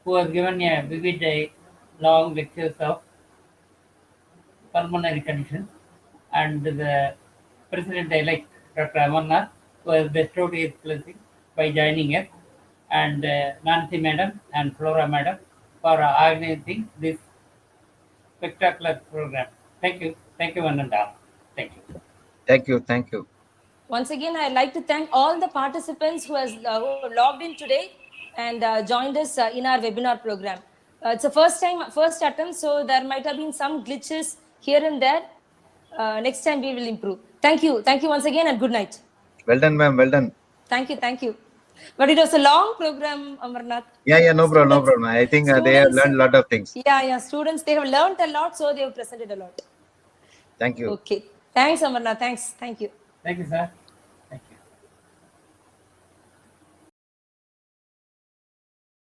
who has given a vivid, long lectures of pulmonary conditions, and the President-elect, Dr. Amarnath, who has bestowed his blessing by joining us, and Nancy Madam and Flora Madam for organizing this spectacular program. Thank you. Thank you, one and all. Thank you. Thank you. Thank you. Once again, I'd like to thank all the participants who who logged in today and joined us in our webinar program. It's a first attempt, so there might have been some glitches here and there. Next time we will improve. Thank you. Thank you once again and good night. Well done, ma'am. Well done. Thank you. Thank you. But it was a long program, Amarnath. Yeah, no problem, no problem. I think they have learned a lot of things. Yeah, students, they have learned a lot, so they have presented a lot. Thank you. Okay. Thanks, Amarnath. Thanks. Thank you. Thank you, sir.